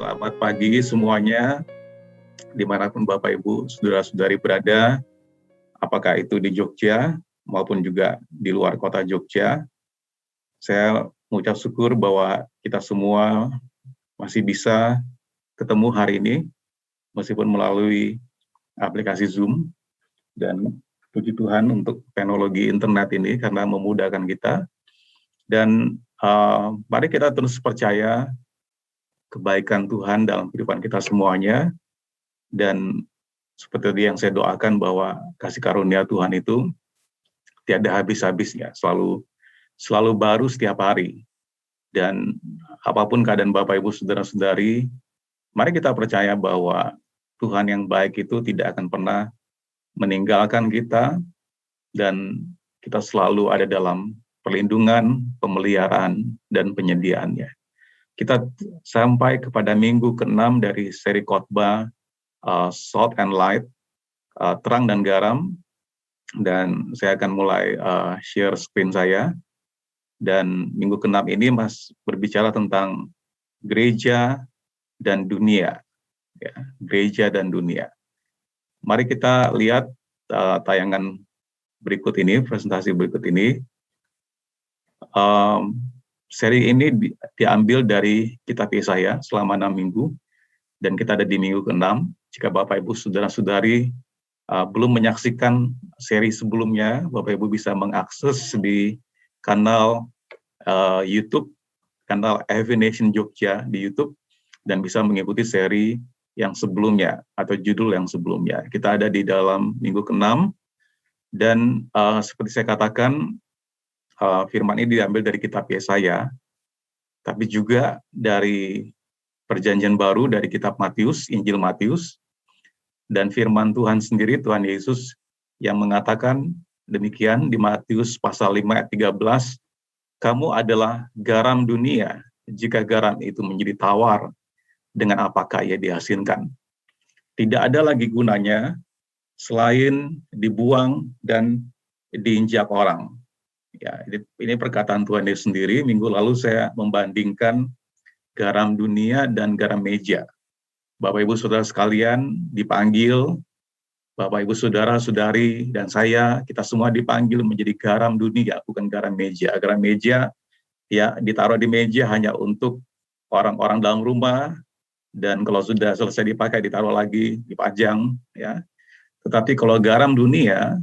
Selamat pagi semuanya, dimanapun Bapak Ibu, saudara-saudari berada, apakah itu di Jogja maupun juga di luar kota Jogja. Saya mengucap syukur bahwa kita semua masih bisa ketemu hari ini, meskipun melalui aplikasi Zoom, dan puji Tuhan untuk teknologi internet ini karena memudahkan kita. Dan mari kita terus percaya kebaikan Tuhan dalam kehidupan kita semuanya, dan seperti yang saya doakan bahwa kasih karunia Tuhan itu tiada habis-habisnya, selalu baru setiap hari. Dan apapun keadaan Bapak Ibu saudara-saudari, mari kita percaya bahwa Tuhan yang baik itu tidak akan pernah meninggalkan kita, dan kita selalu ada dalam perlindungan, pemeliharaan, dan penyediaannya. Kita sampai kepada minggu ke-6 dari seri khotbah Salt and Light, terang dan garam, dan saya akan mulai share screen saya. Dan minggu ke-6 ini berbicara tentang gereja dan dunia, ya, gereja dan dunia. Mari kita lihat tayangan berikut ini, presentasi berikut ini. Seri ini diambil dari kitab Yesaya selama 6 minggu, dan kita ada di minggu ke-6. Jika Bapak Ibu saudara-saudari belum menyaksikan seri sebelumnya, Bapak Ibu bisa mengakses di kanal YouTube, kanal Every Nation Jogja di YouTube, dan bisa mengikuti seri yang sebelumnya atau judul yang sebelumnya. Kita ada di dalam minggu ke-6, dan seperti saya katakan, firman ini diambil dari kitab Yesaya, tapi juga dari Perjanjian Baru, dari kitab Matius, Injil Matius, dan firman Tuhan sendiri, Tuhan Yesus, yang mengatakan demikian di Matius pasal 5 ayat 13, "Kamu adalah garam dunia, jika garam itu menjadi tawar, dengan apakah ia diasinkan? Tidak ada lagi gunanya selain dibuang dan diinjak orang." Ya, ini perkataan Tuhan Yesus sendiri. Minggu lalu saya membandingkan garam dunia dan garam meja. Bapak Ibu Saudara sekalian dipanggil, Bapak Ibu Saudara-saudari dan saya, kita semua dipanggil menjadi garam dunia, bukan garam meja. Garam meja ya ditaruh di meja hanya untuk orang-orang dalam rumah, dan kalau sudah selesai dipakai ditaruh lagi, dipajang, ya. Tetapi kalau garam dunia,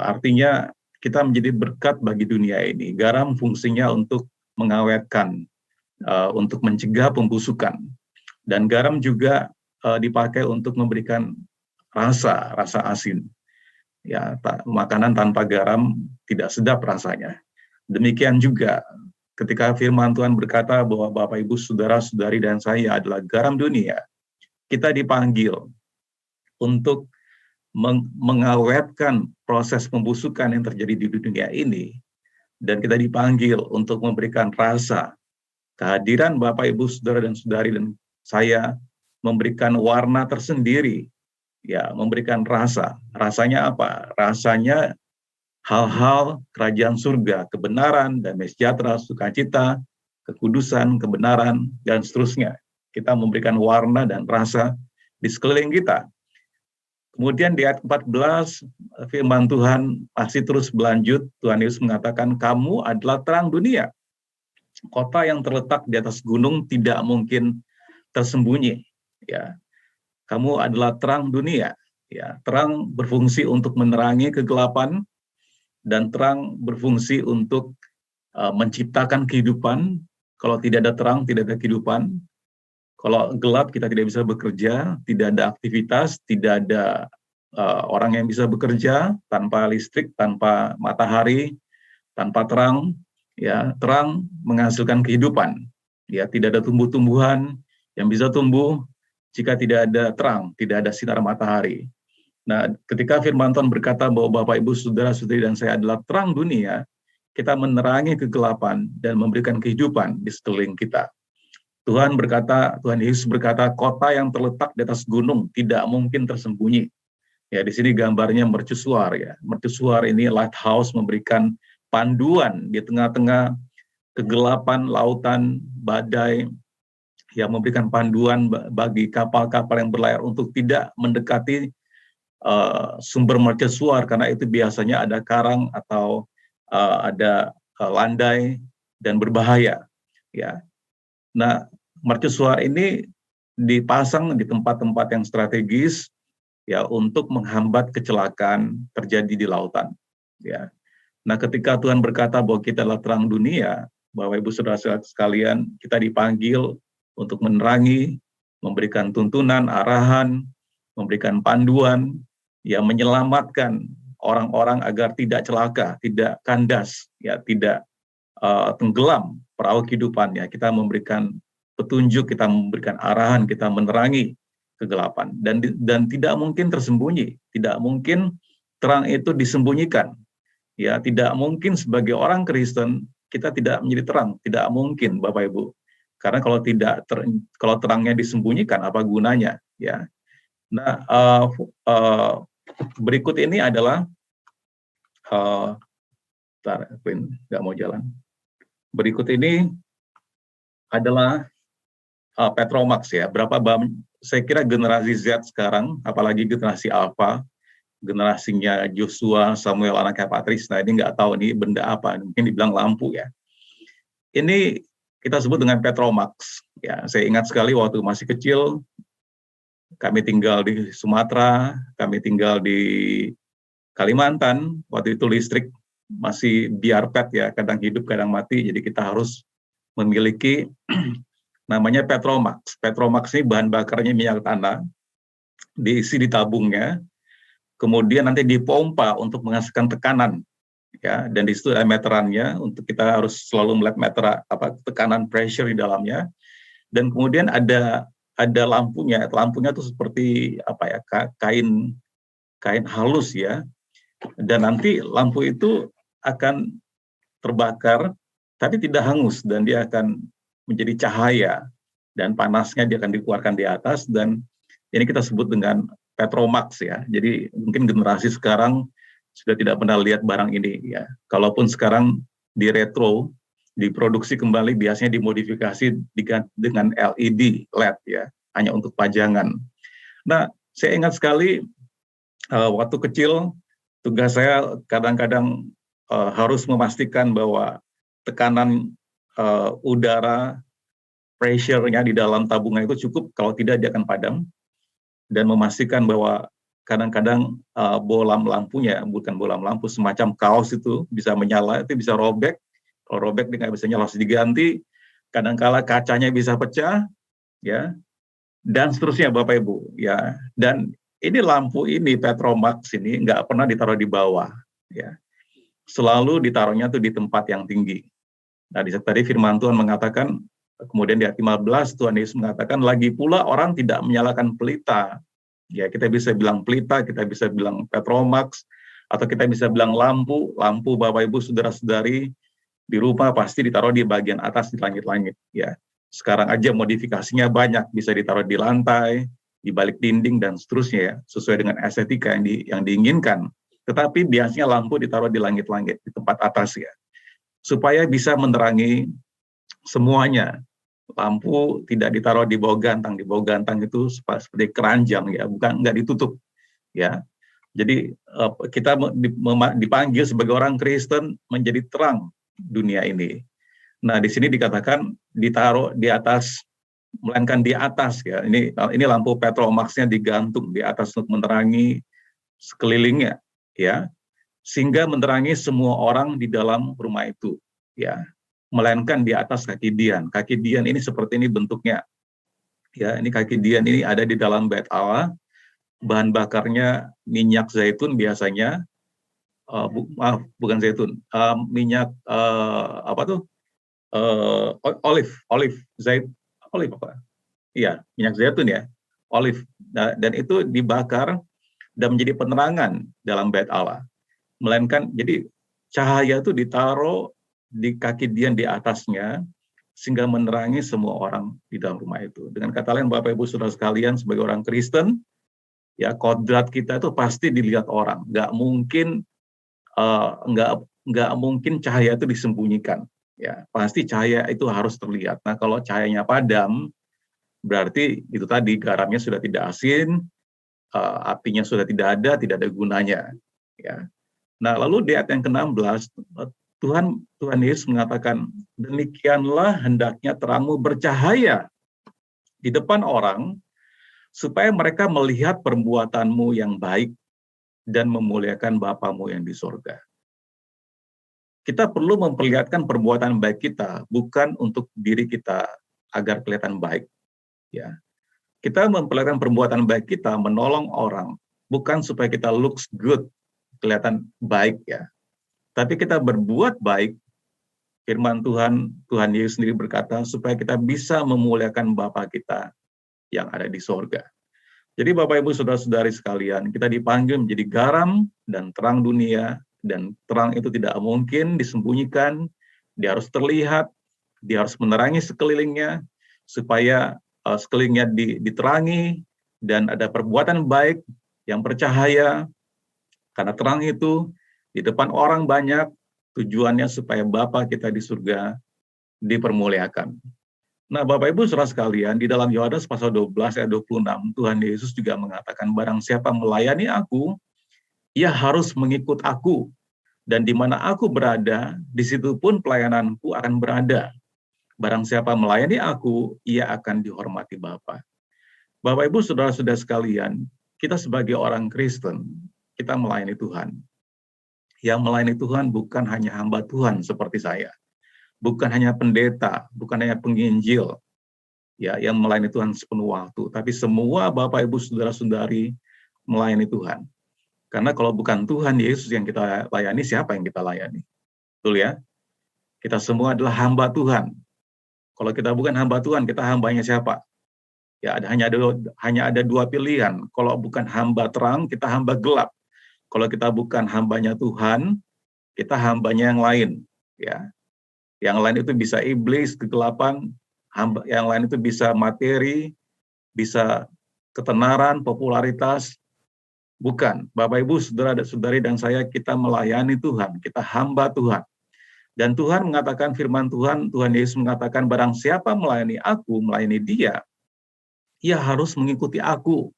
artinya kita menjadi berkat bagi dunia ini. Garam fungsinya untuk mengawetkan, untuk mencegah pembusukan. Dan garam juga dipakai untuk memberikan rasa asin. Ya, makanan tanpa garam tidak sedap rasanya. Demikian juga ketika firman Tuhan berkata bahwa Bapak Ibu saudara-saudari dan saya adalah garam dunia, kita dipanggil untuk mengawetkan proses pembusukan yang terjadi di dunia ini, dan kita dipanggil untuk memberikan rasa. Kehadiran Bapak Ibu saudara dan saudari dan saya memberikan warna tersendiri, ya, memberikan rasa. Rasanya apa? Rasanya hal-hal kerajaan surga, kebenaran, damai sejahtera, sukacita, kekudusan, kebenaran, dan seterusnya. Kita memberikan warna dan rasa di sekeliling kita. Kemudian di ayat 14, firman Tuhan masih terus berlanjut. Tuhan Yesus mengatakan, "Kamu adalah terang dunia. Kota yang terletak di atas gunung tidak mungkin tersembunyi." Ya, kamu adalah terang dunia. Ya, terang berfungsi untuk menerangi kegelapan, dan terang berfungsi untuk menciptakan kehidupan. Kalau tidak ada terang, tidak ada kehidupan. Kalau gelap, kita tidak bisa bekerja, tidak ada aktivitas, tidak ada orang yang bisa bekerja tanpa listrik, tanpa matahari, tanpa terang. Ya, terang menghasilkan kehidupan. Ya, tidak ada tumbuh-tumbuhan yang bisa tumbuh jika tidak ada terang, tidak ada sinar matahari. Nah, ketika firman Tuhan berkata bahwa Bapak Ibu saudara-saudari dan saya adalah terang dunia, kita menerangi kegelapan dan memberikan kehidupan di sekeliling kita. Tuhan Yesus berkata, kota yang terletak di atas gunung tidak mungkin tersembunyi. Ya, di sini gambarnya mercusuar, ya. Mercusuar ini lighthouse, memberikan panduan di tengah-tengah kegelapan, lautan, badai, yang memberikan panduan bagi kapal-kapal yang berlayar untuk tidak mendekati sumber mercusuar, karena itu biasanya ada karang atau ada landai dan berbahaya. Ya, nah mercusuar ini dipasang di tempat-tempat yang strategis ya untuk menghambat kecelakaan terjadi di lautan. Ya, nah ketika Tuhan berkata bahwa kita adalah terang dunia, Bapak Ibu Saudara sekalian, kita dipanggil untuk menerangi, memberikan tuntunan, arahan, memberikan panduan, yang menyelamatkan orang-orang agar tidak celaka, tidak kandas, ya tidak tenggelam perahu kehidupannya. Kita memberikan petunjuk, kita memberikan arahan, kita menerangi kegelapan, dan tidak mungkin tersembunyi, tidak mungkin terang itu disembunyikan. Ya, tidak mungkin sebagai orang Kristen kita tidak menjadi terang, tidak mungkin Bapak Ibu. Karena kalau terangnya disembunyikan, apa gunanya? Ya. Nah, berikut ini adalah nggak mau jalan. Berikut ini adalah Petromax ya. Saya kira generasi Z sekarang, apalagi generasi Alpha, generasinya Joshua, Samuel anaknya Patris. Nah ini nggak tahu ini benda apa, mungkin dibilang lampu ya. Ini kita sebut dengan Petromax. Ya, saya ingat sekali waktu masih kecil, kami tinggal di Sumatera, kami tinggal di Kalimantan. Waktu itu listrik masih biarpet ya, kadang hidup kadang mati. Jadi kita harus memiliki namanya Petromax. Petromax ini bahan bakarnya minyak tanah, diisi di tabungnya, kemudian nanti dipompa untuk menghasilkan tekanan, ya. Dan di situ ada meterannya, untuk kita harus selalu melihat tekanan pressure di dalamnya. Dan kemudian ada lampunya. Lampunya itu seperti kain halus ya. Dan nanti lampu itu akan terbakar, tapi tidak hangus, dan dia akan menjadi cahaya, dan panasnya dia akan dikeluarkan di atas, dan ini kita sebut dengan Petromax ya. Jadi mungkin generasi sekarang sudah tidak pernah lihat barang ini ya. Kalaupun sekarang di retro, diproduksi kembali, biasanya dimodifikasi dengan LED LED ya, hanya untuk pajangan. Nah, saya ingat sekali waktu kecil, tugas saya kadang-kadang harus memastikan bahwa tekanan udara, pressure-nya di dalam tabungan itu cukup, kalau tidak dia akan padam, dan memastikan bahwa kadang-kadang bolam lampunya, bukan bolam lampu, semacam kaos itu bisa menyala, itu bisa robek. Kalau robek dia nggak bisa nyala, harus diganti. Kadang-kala kacanya bisa pecah, ya, dan seterusnya Bapak Ibu, ya. Dan ini lampu ini Petromax ini nggak pernah ditaruh di bawah, ya. Selalu ditaruhnya tuh di tempat yang tinggi. Nah, tadi firman Tuhan mengatakan, kemudian di ayat 15 Tuhan Yesus mengatakan, lagi pula orang tidak menyalakan pelita. Ya, kita bisa bilang pelita, kita bisa bilang Petromax, atau kita bisa bilang lampu. Lampu Bapak Ibu Saudara-saudari di rumah pasti ditaruh di bagian atas di langit-langit. Ya, sekarang aja modifikasinya banyak, bisa ditaruh di lantai, di balik dinding dan seterusnya ya, sesuai dengan estetika yang diinginkan. Tetapi biasanya lampu ditaruh di langit-langit, di tempat atas ya, supaya bisa menerangi semuanya. Lampu tidak ditaruh di bawah gantang. Di bawah gantang itu seperti keranjang ya, bukan, nggak ditutup ya. Jadi kita dipanggil sebagai orang Kristen menjadi terang dunia ini. Nah, di sini dikatakan ditaruh di atas, melainkan di atas ya. Ini lampu Petromax-nya digantung di atas untuk menerangi sekelilingnya ya, sehingga menerangi semua orang di dalam rumah itu ya, melainkan di atas kaki dian. Kaki dian ini seperti ini bentuknya. Ya, ini kaki dian ini ada di dalam bait Allah. Bahan bakarnya minyak zaitun biasanya. Bukan zaitun. Minyak olive apa? Iya, minyak zaitun ya. Olive. Nah, dan itu dibakar dan menjadi penerangan dalam bait Allah. Melainkan jadi cahaya itu ditaruh di kaki dian di atasnya, sehingga menerangi semua orang di dalam rumah itu. Dengan kata lain, Bapak Ibu Saudara sekalian, sebagai orang Kristen, ya, kodrat kita itu pasti dilihat orang. Nggak mungkin cahaya itu disembunyikan. Ya, pasti cahaya itu harus terlihat. Nah, kalau cahayanya padam, berarti itu tadi garamnya sudah tidak asin, apinya sudah tidak ada gunanya. Ya. Nah, lalu di ayat yang ke-16, Tuhan Yesus mengatakan, demikianlah hendaknya terangmu bercahaya di depan orang, supaya mereka melihat perbuatanmu yang baik dan memuliakan Bapamu yang di sorga. Kita perlu memperlihatkan perbuatan baik kita, bukan untuk diri kita agar kelihatan baik. Ya, kita memperlihatkan perbuatan baik kita menolong orang, bukan supaya kita looks good, kelihatan baik ya. Tapi kita berbuat baik, firman Tuhan Yesus sendiri berkata, supaya kita bisa memuliakan Bapa kita yang ada di sorga. Jadi Bapak Ibu Saudara-saudari sekalian, kita dipanggil menjadi garam dan terang dunia, dan terang itu tidak mungkin disembunyikan, dia harus terlihat, dia harus menerangi sekelilingnya, supaya sekelilingnya diterangi, dan ada perbuatan baik yang bercahaya, karena terang itu di depan orang banyak, tujuannya supaya Bapa kita di surga dipermuliakan. Nah, Bapak Ibu Saudara sekalian, di dalam Yohanes pasal 12 ayat 26, Tuhan Yesus juga mengatakan, barang siapa melayani aku, ia harus mengikut aku. Dan di mana aku berada, di situ pun pelayananku akan berada. Barang siapa melayani aku, ia akan dihormati Bapa. Bapak Ibu Saudara-saudara sekalian, kita sebagai orang Kristen, kita melayani Tuhan. Yang melayani Tuhan bukan hanya hamba Tuhan seperti saya. Bukan hanya pendeta, bukan hanya penginjil, ya, yang melayani Tuhan sepenuh waktu, tapi semua Bapak Ibu Saudara-saudari melayani Tuhan. Karena kalau bukan Tuhan Yesus yang kita layani, siapa yang kita layani? Betul ya? Kita semua adalah hamba Tuhan. Kalau kita bukan hamba Tuhan, kita hambanya siapa? Ya, hanya ada dua pilihan. Kalau bukan hamba terang, kita hamba gelap. Kalau kita bukan hambanya Tuhan, kita hambanya yang lain, ya. Yang lain itu bisa iblis, kegelapan, yang lain itu bisa materi, bisa ketenaran, popularitas. Bukan. Bapak Ibu, saudara-saudari dan saya, kita melayani Tuhan, kita hamba Tuhan. Dan Tuhan mengatakan, firman Tuhan Yesus mengatakan, barang siapa melayani aku, melayani dia, ia harus mengikuti aku.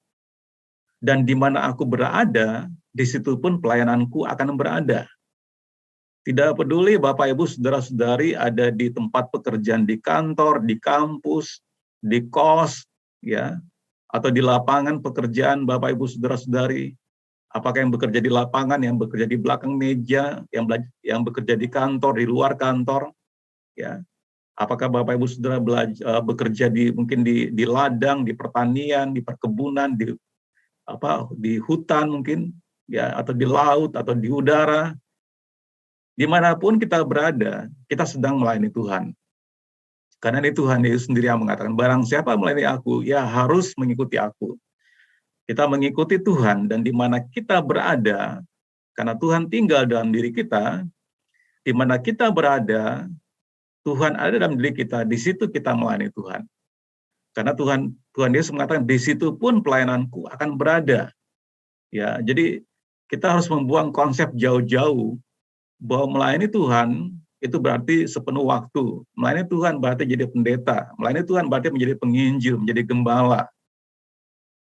Dan di mana aku berada, di situ pun pelayananku akan berada. Tidak peduli Bapak Ibu Saudara-saudari ada di tempat pekerjaan, di kantor, di kampus, di kos, ya, atau di lapangan pekerjaan Bapak Ibu Saudara-saudari. Apakah yang bekerja di lapangan, yang bekerja di belakang meja, yang bekerja di kantor, di luar kantor, ya. Apakah Bapak Ibu Saudara bekerja mungkin di ladang, di pertanian, di perkebunan, di hutan mungkin, ya, atau di laut atau di udara. Dimanapun kita berada, kita sedang melayani Tuhan. Karena ini Tuhan Yesus sendiri yang mengatakan, barang siapa melayani aku, ya harus mengikuti aku. Kita mengikuti Tuhan, dan di mana kita berada, karena Tuhan tinggal dalam diri kita, di mana kita berada, Tuhan ada dalam diri kita, di situ kita melayani Tuhan. Karena Tuhan Yesus mengatakan, di situ pun pelayananku akan berada. Ya, jadi kita harus membuang konsep jauh-jauh, bahwa melayani Tuhan itu berarti sepenuh waktu. Melayani Tuhan berarti jadi pendeta. Melayani Tuhan berarti menjadi penginjil, menjadi gembala.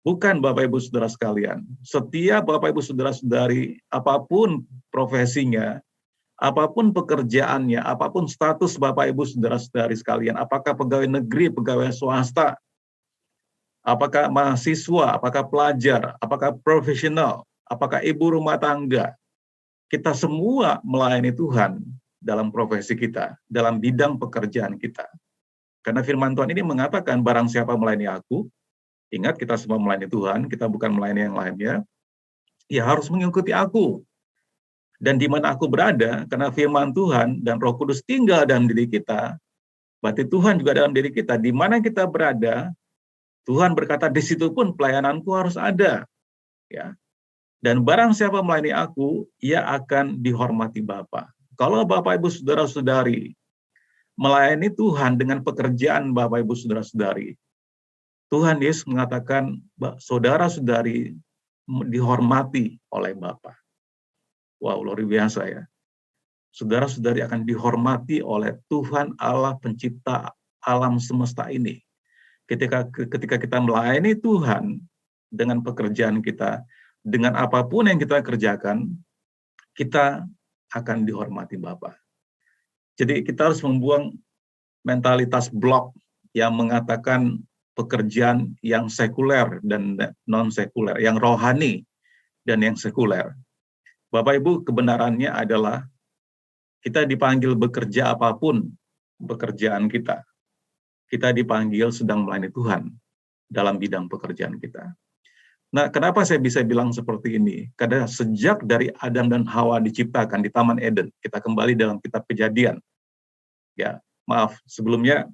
Bukan Bapak Ibu Saudara sekalian. Setiap Bapak Ibu Saudara-saudari, apapun profesinya, apapun pekerjaannya, apapun status Bapak Ibu Saudara-saudari sekalian, apakah pegawai negeri, pegawai swasta, apakah mahasiswa, apakah pelajar, apakah profesional, apakah ibu rumah tangga, kita semua melayani Tuhan dalam profesi kita, dalam bidang pekerjaan kita. Karena firman Tuhan ini mengatakan, barang siapa melayani aku, ingat kita semua melayani Tuhan, kita bukan melayani yang lainnya, ya harus mengikuti aku. Dan di mana aku berada, karena firman Tuhan dan Roh Kudus tinggal dalam diri kita, berarti Tuhan juga dalam diri kita. Di mana kita berada, Tuhan berkata, di situ pun pelayananku harus ada. Ya. Dan barang siapa melayani aku, ia akan dihormati Bapa. Kalau Bapak Ibu Saudara-saudari melayani Tuhan dengan pekerjaan Bapak Ibu Saudara-saudari, Tuhan Yesus mengatakan, saudara-saudari dihormati oleh Bapa. Wow, luar biasa ya. Saudara-saudari akan dihormati oleh Tuhan Allah pencipta alam semesta ini. ketika kita melayani Tuhan dengan pekerjaan kita, dengan apapun yang kita kerjakan, kita akan dihormati Bapa. Jadi kita harus membuang mentalitas blok yang mengatakan pekerjaan yang sekuler dan non-sekuler, yang rohani dan yang sekuler. Bapak Ibu, kebenarannya adalah kita dipanggil bekerja apapun pekerjaan kita. Kita dipanggil sedang melayani Tuhan dalam bidang pekerjaan kita. Nah, kenapa saya bisa bilang seperti ini? Karena sejak dari Adam dan Hawa diciptakan di Taman Eden, kita kembali dalam kitab Kejadian. Ya, maaf, sebelumnya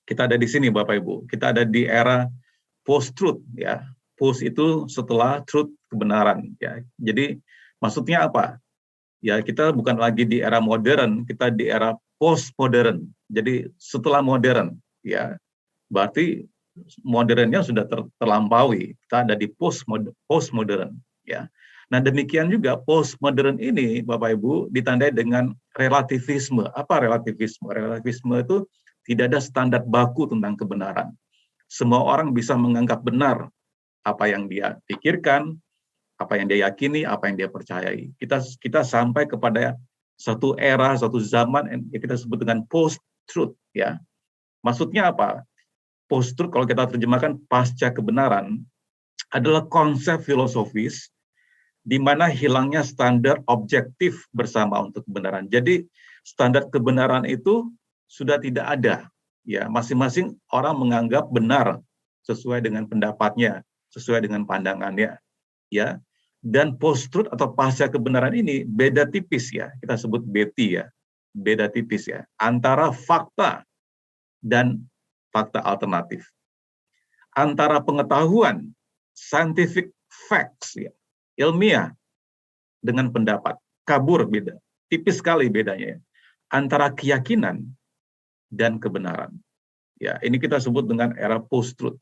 kita ada di sini Bapak Ibu. Kita ada di era post-truth ya. Post itu setelah truth, kebenaran ya. Jadi maksudnya apa? Ya, kita bukan lagi di era modern, kita di era post-modern. Jadi setelah modern ya. Berarti modernnya sudah terlampaui. Kita ada di post-modern ya. Nah, demikian juga post-modern ini Bapak Ibu ditandai dengan relativisme. Apa relativisme? Relativisme itu tidak ada standar baku tentang kebenaran. Semua orang bisa menganggap benar apa yang dia pikirkan, apa yang dia yakini, apa yang dia percayai. Kita sampai kepada satu era, satu zaman yang kita sebut dengan post-truth ya. Maksudnya apa? Post-truth kalau kita terjemahkan pasca kebenaran adalah konsep filosofis di mana hilangnya standar objektif bersama untuk kebenaran. Jadi standar kebenaran itu sudah tidak ada. Ya, masing-masing orang menganggap benar sesuai dengan pendapatnya, sesuai dengan pandangannya. Ya. Dan post-truth atau pasca kebenaran ini beda tipis ya. Kita sebut BT ya. Beda tipis ya antara fakta dan fakta alternatif. Antara pengetahuan, scientific facts, ya, ilmiah, dengan pendapat. Kabur beda. Tipis sekali bedanya. Ya. Antara keyakinan dan kebenaran. Ya, ini kita sebut dengan era post-truth.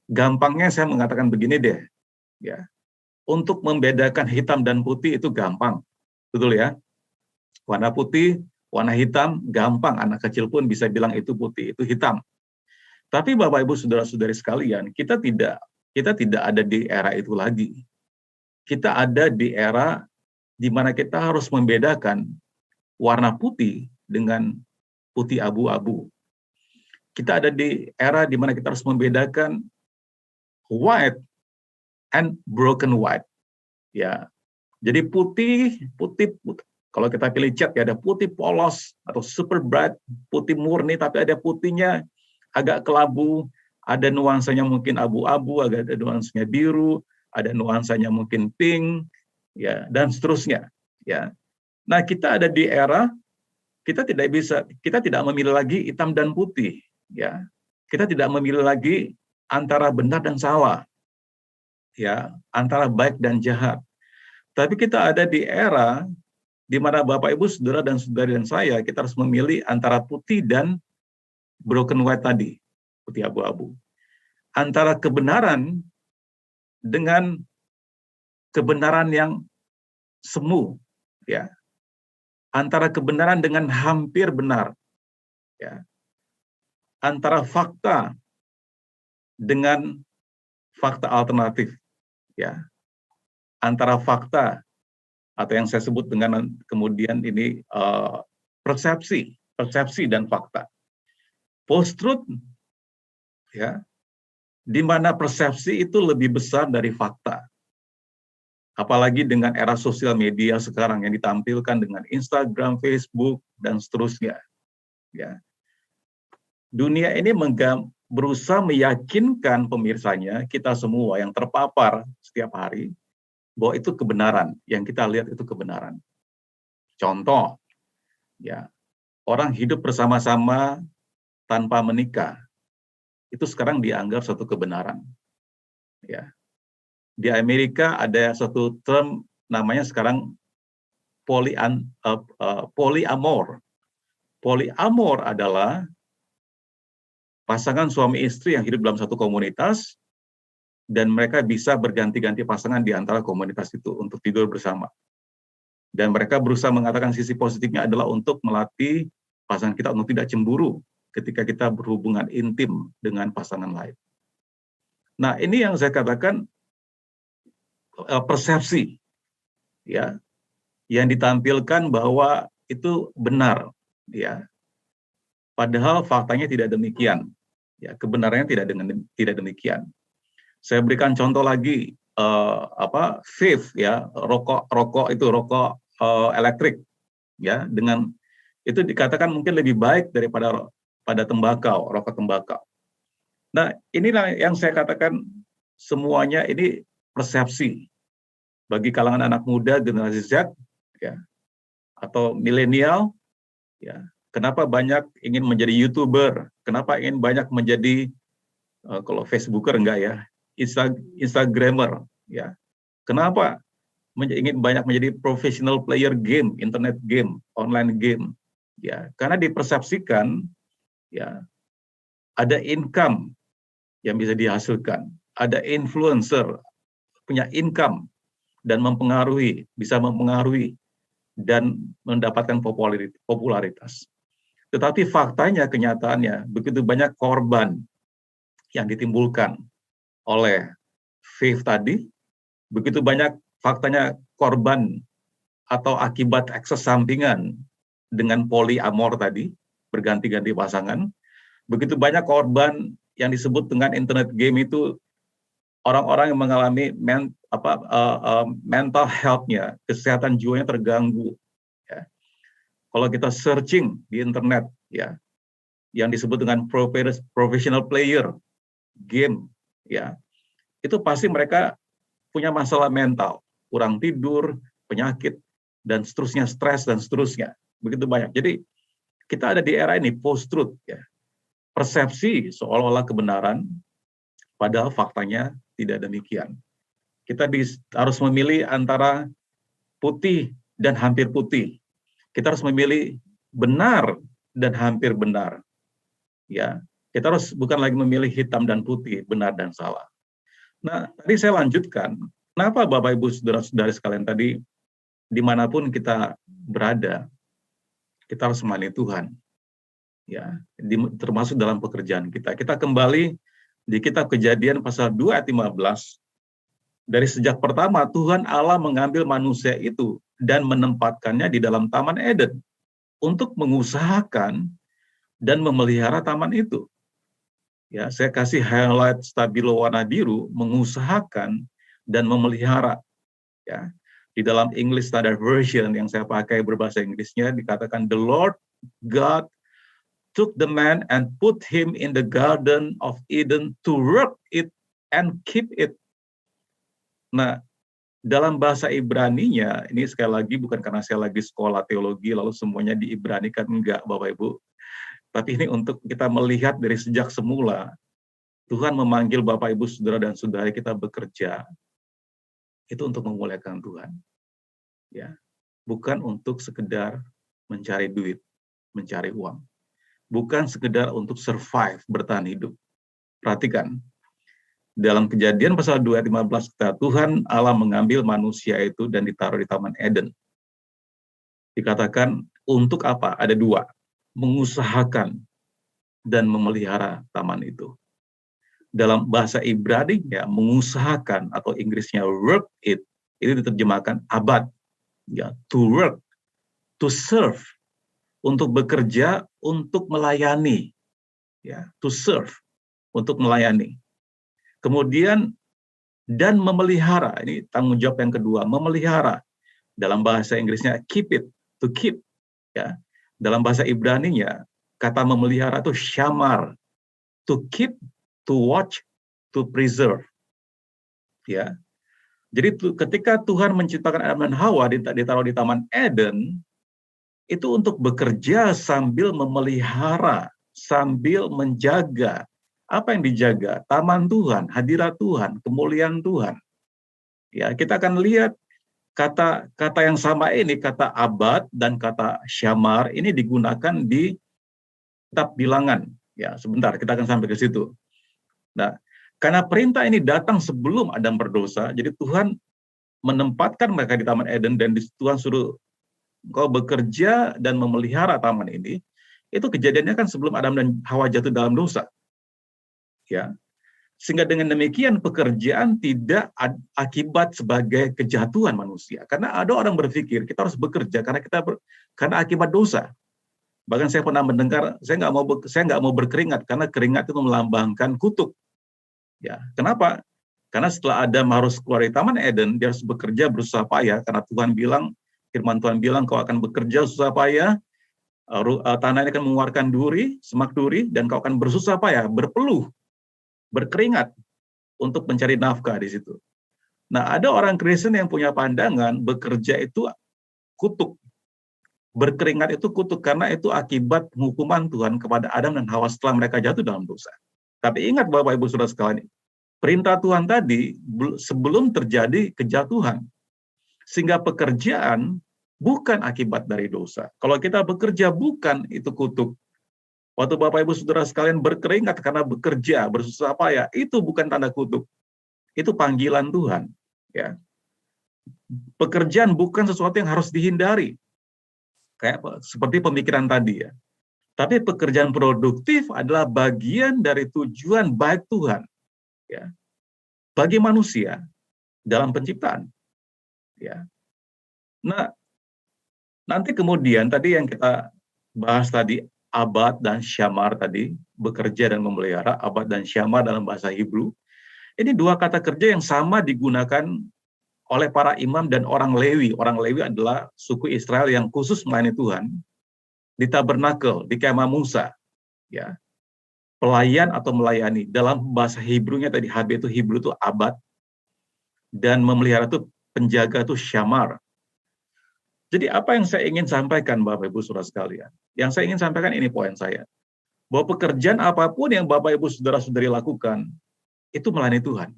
Gampangnya saya mengatakan begini deh. Ya. Untuk membedakan hitam dan putih itu gampang. Betul ya? Warna putih, warna hitam, gampang. Anak kecil pun bisa bilang itu putih, itu hitam. Tapi Bapak Ibu saudara-saudari sekalian, kita tidak ada di era itu lagi. Kita ada di era di mana kita harus membedakan warna putih dengan putih abu-abu. Kita ada di era di mana kita harus membedakan white and broken white. Ya. Jadi putih. Kalau kita pilih cat ya ada putih polos atau super bright, putih murni tapi ada putihnya agak kelabu, ada nuansanya mungkin abu-abu, ada nuansanya biru, ada nuansanya mungkin pink, ya, dan seterusnya, ya. Nah, kita ada di era kita tidak memilih lagi hitam dan putih, ya. Kita tidak memilih lagi antara benar dan salah, ya, antara baik dan jahat. Tapi kita ada di era di mana Bapak Ibu, saudara dan saudari dan saya, kita harus memilih antara putih dan broken white tadi, putih abu-abu. Antara kebenaran dengan kebenaran yang semu, ya. Antara kebenaran dengan hampir benar, ya. Antara fakta dengan fakta alternatif, ya. Antara fakta atau yang saya sebut dengan kemudian ini persepsi dan fakta. Post-truth, ya, di mana persepsi itu lebih besar dari fakta. Apalagi dengan era sosial media sekarang yang ditampilkan dengan Instagram, Facebook, dan seterusnya. Ya. Dunia ini berusaha meyakinkan pemirsanya, kita semua yang terpapar setiap hari, bahwa itu kebenaran, yang kita lihat itu kebenaran. Contoh, ya, orang hidup bersama-sama tanpa menikah, itu sekarang dianggap suatu kebenaran. Ya. Di Amerika ada satu term namanya sekarang polyamor. Polyamor adalah pasangan suami istri yang hidup dalam satu komunitas dan mereka bisa berganti-ganti pasangan di antara komunitas itu untuk tidur bersama. Dan mereka berusaha mengatakan sisi positifnya adalah untuk melatih pasangan kita untuk tidak cemburu ketika kita berhubungan intim dengan pasangan lain. Nah, ini yang saya katakan persepsi, ya, yang ditampilkan bahwa itu benar, ya. Padahal faktanya tidak demikian, ya, kebenarannya tidak demikian. Saya berikan contoh lagi, vape, ya, rokok elektrik, ya, dengan itu dikatakan mungkin lebih baik daripada rokok tembakau. Nah, inilah yang saya katakan semuanya ini persepsi bagi kalangan anak muda generasi Z, ya, atau milenial, ya. Kenapa banyak ingin menjadi YouTuber? Kenapa ingin banyak menjadi kalau Facebooker enggak, ya, Instagramer, ya. Kenapa ingin banyak menjadi professional player game, internet game, online game, ya? Karena dipersepsikan, ya, ada income yang bisa dihasilkan, ada influencer punya income dan bisa mempengaruhi dan mendapatkan popularitas. Tetapi faktanya, kenyataannya, begitu banyak korban yang ditimbulkan oleh vape tadi, begitu banyak faktanya korban atau akibat ekses sampingan dengan poliamor tadi, berganti-ganti pasangan, begitu banyak korban yang disebut dengan internet game itu, orang-orang yang mengalami mental health-nya, kesehatan jiwanya terganggu. Ya. Kalau kita searching di internet, ya, yang disebut dengan professional player game, ya, itu pasti mereka punya masalah mental, kurang tidur, penyakit, dan seterusnya, stres dan seterusnya, begitu banyak. Jadi kita ada di era ini post-truth, ya, persepsi seolah-olah kebenaran, padahal faktanya tidak demikian. Kita harus memilih antara putih dan hampir putih. Kita harus memilih benar dan hampir benar. Ya, kita harus bukan lagi memilih hitam dan putih, benar dan salah. Nah, tadi saya lanjutkan, kenapa Bapak Ibu saudara-saudari sekalian tadi, dimanapun kita berada, kita harus melayani Tuhan. Ya, termasuk dalam pekerjaan kita. Kita kembali di kitab Kejadian pasal 2 ayat 15. Dari sejak pertama Tuhan Allah mengambil manusia itu dan menempatkannya di dalam Taman Eden untuk mengusahakan dan memelihara taman itu. Ya, saya kasih highlight stabilo warna biru, mengusahakan dan memelihara. Ya, di dalam English Standard Version yang saya pakai berbahasa Inggrisnya dikatakan the Lord God took the man and put him in the Garden of Eden to work it and keep it. Nah, dalam bahasa Ibraninya, ini sekali lagi bukan karena saya lagi sekolah teologi lalu semuanya diibranikan, enggak Bapak Ibu. Tapi ini untuk kita melihat dari sejak semula, Tuhan memanggil Bapak Ibu saudara dan saudari kita bekerja, itu untuk memuliakan Tuhan. Ya, bukan untuk sekedar mencari duit, mencari uang. Bukan sekedar untuk survive, bertahan hidup. Perhatikan, dalam Kejadian pasal 2 ayat 15, Tuhan Allah mengambil manusia itu dan ditaruh di Taman Eden. Dikatakan untuk apa? Ada dua, mengusahakan dan memelihara taman itu. Dalam bahasa Ibrani-nya, mengusahakan atau Inggrisnya work it, itu diterjemahkan abad, ya, to work, to serve, untuk bekerja, untuk melayani, ya, to serve, untuk melayani. Kemudian dan memelihara, ini tanggung jawab yang kedua, memelihara. Dalam bahasa Inggrisnya keep it, to keep, ya. Dalam bahasa Ibrani-nya kata memelihara itu shamar, to keep, to watch, to preserve. Ya. Jadi ketika Tuhan menciptakan Adam dan Hawa ditaruh di Taman Eden, itu untuk bekerja sambil memelihara, sambil menjaga. Apa yang dijaga? Taman Tuhan, hadirat Tuhan, kemuliaan Tuhan. Ya, kita akan lihat kata yang sama ini, kata abad dan kata syamar ini digunakan di kitab Bilangan. Ya, sebentar kita akan sampai ke situ. Nah, karena perintah ini datang sebelum Adam berdosa, jadi Tuhan menempatkan mereka di Taman Eden dan Tuhan suruh engkau bekerja dan memelihara taman ini. Itu kejadiannya kan sebelum Adam dan Hawa jatuh dalam dosa. Ya. Sehingga dengan demikian pekerjaan tidak akibat sebagai kejatuhan manusia. Karena ada orang berpikir kita harus bekerja karena akibat dosa. Bahkan saya pernah mendengar saya nggak mau berkeringat karena keringat itu melambangkan kutuk. Ya, kenapa? Karena setelah Adam harus keluar dari Taman Eden, dia harus bekerja bersusah payah karena firman Tuhan bilang kau akan bekerja susah payah, tanah ini akan mengeluarkan semak duri, dan kau akan bersusah payah, berpeluh, berkeringat untuk mencari nafkah di situ. Nah, ada orang Kristen yang punya pandangan bekerja itu kutuk. Berkeringat itu kutuk karena itu akibat hukuman Tuhan kepada Adam dan Hawa setelah mereka jatuh dalam dosa. Tapi ingat Bapak Ibu Saudara sekalian, perintah Tuhan tadi sebelum terjadi kejatuhan. Sehingga pekerjaan bukan akibat dari dosa. Kalau kita bekerja bukan itu kutuk. Waktu Bapak Ibu Saudara sekalian berkeringat karena bekerja, bersusah payah, itu bukan tanda kutuk. Itu panggilan Tuhan. Ya. Pekerjaan bukan sesuatu yang harus dihindari. Kayak seperti pemikiran tadi ya. Tapi pekerjaan produktif adalah bagian dari tujuan baik Tuhan. Ya. Bagi manusia dalam penciptaan. Ya. Nah, nanti kemudian tadi yang kita bahas tadi, abad dan syamar tadi, bekerja dan memelihara, abad dan syamar dalam bahasa Hebrew. Ini dua kata kerja yang sama digunakan oleh para imam dan orang Lewi. Orang Lewi adalah suku Israel yang khusus melayani Tuhan di tabernakel, di kemah Musa. Ya. Pelayan atau melayani. Dalam bahasa Hebrew-nya tadi, HB itu Hebrew itu abad, dan memelihara itu penjaga itu syamar. Jadi apa yang saya ingin sampaikan Bapak Ibu Saudara sekalian? Yang saya ingin sampaikan ini poin saya. Bahwa pekerjaan apapun yang Bapak Ibu Saudara-saudari lakukan, itu melayani Tuhan.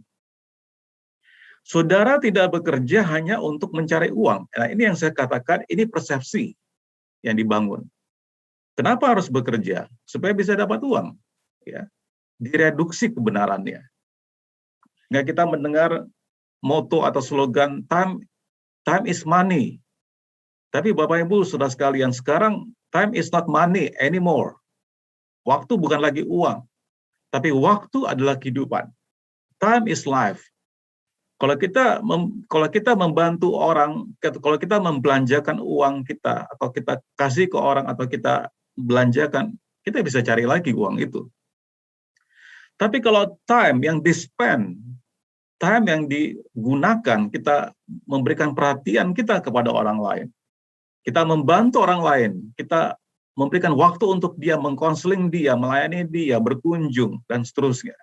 Saudara tidak bekerja hanya untuk mencari uang. Nah, ini yang saya katakan, ini persepsi yang dibangun. Kenapa harus bekerja? Supaya bisa dapat uang. Ya. Direduksi kebenarannya. Nggak kita mendengar moto atau slogan, time is money. Tapi Bapak Ibu Saudara sekalian, sekarang time is not money anymore. Waktu bukan lagi uang. Tapi waktu adalah kehidupan. Time is life. Kalau kita membantu orang, kalau kita membelanjakan uang kita, atau kita kasih ke orang, atau kita belanjakan, kita bisa cari lagi uang itu. Tapi kalau time yang di-spend, time yang digunakan, kita memberikan perhatian kita kepada orang lain, kita membantu orang lain, kita memberikan waktu untuk dia, mengkonseling dia, melayani dia, berkunjung, dan seterusnya.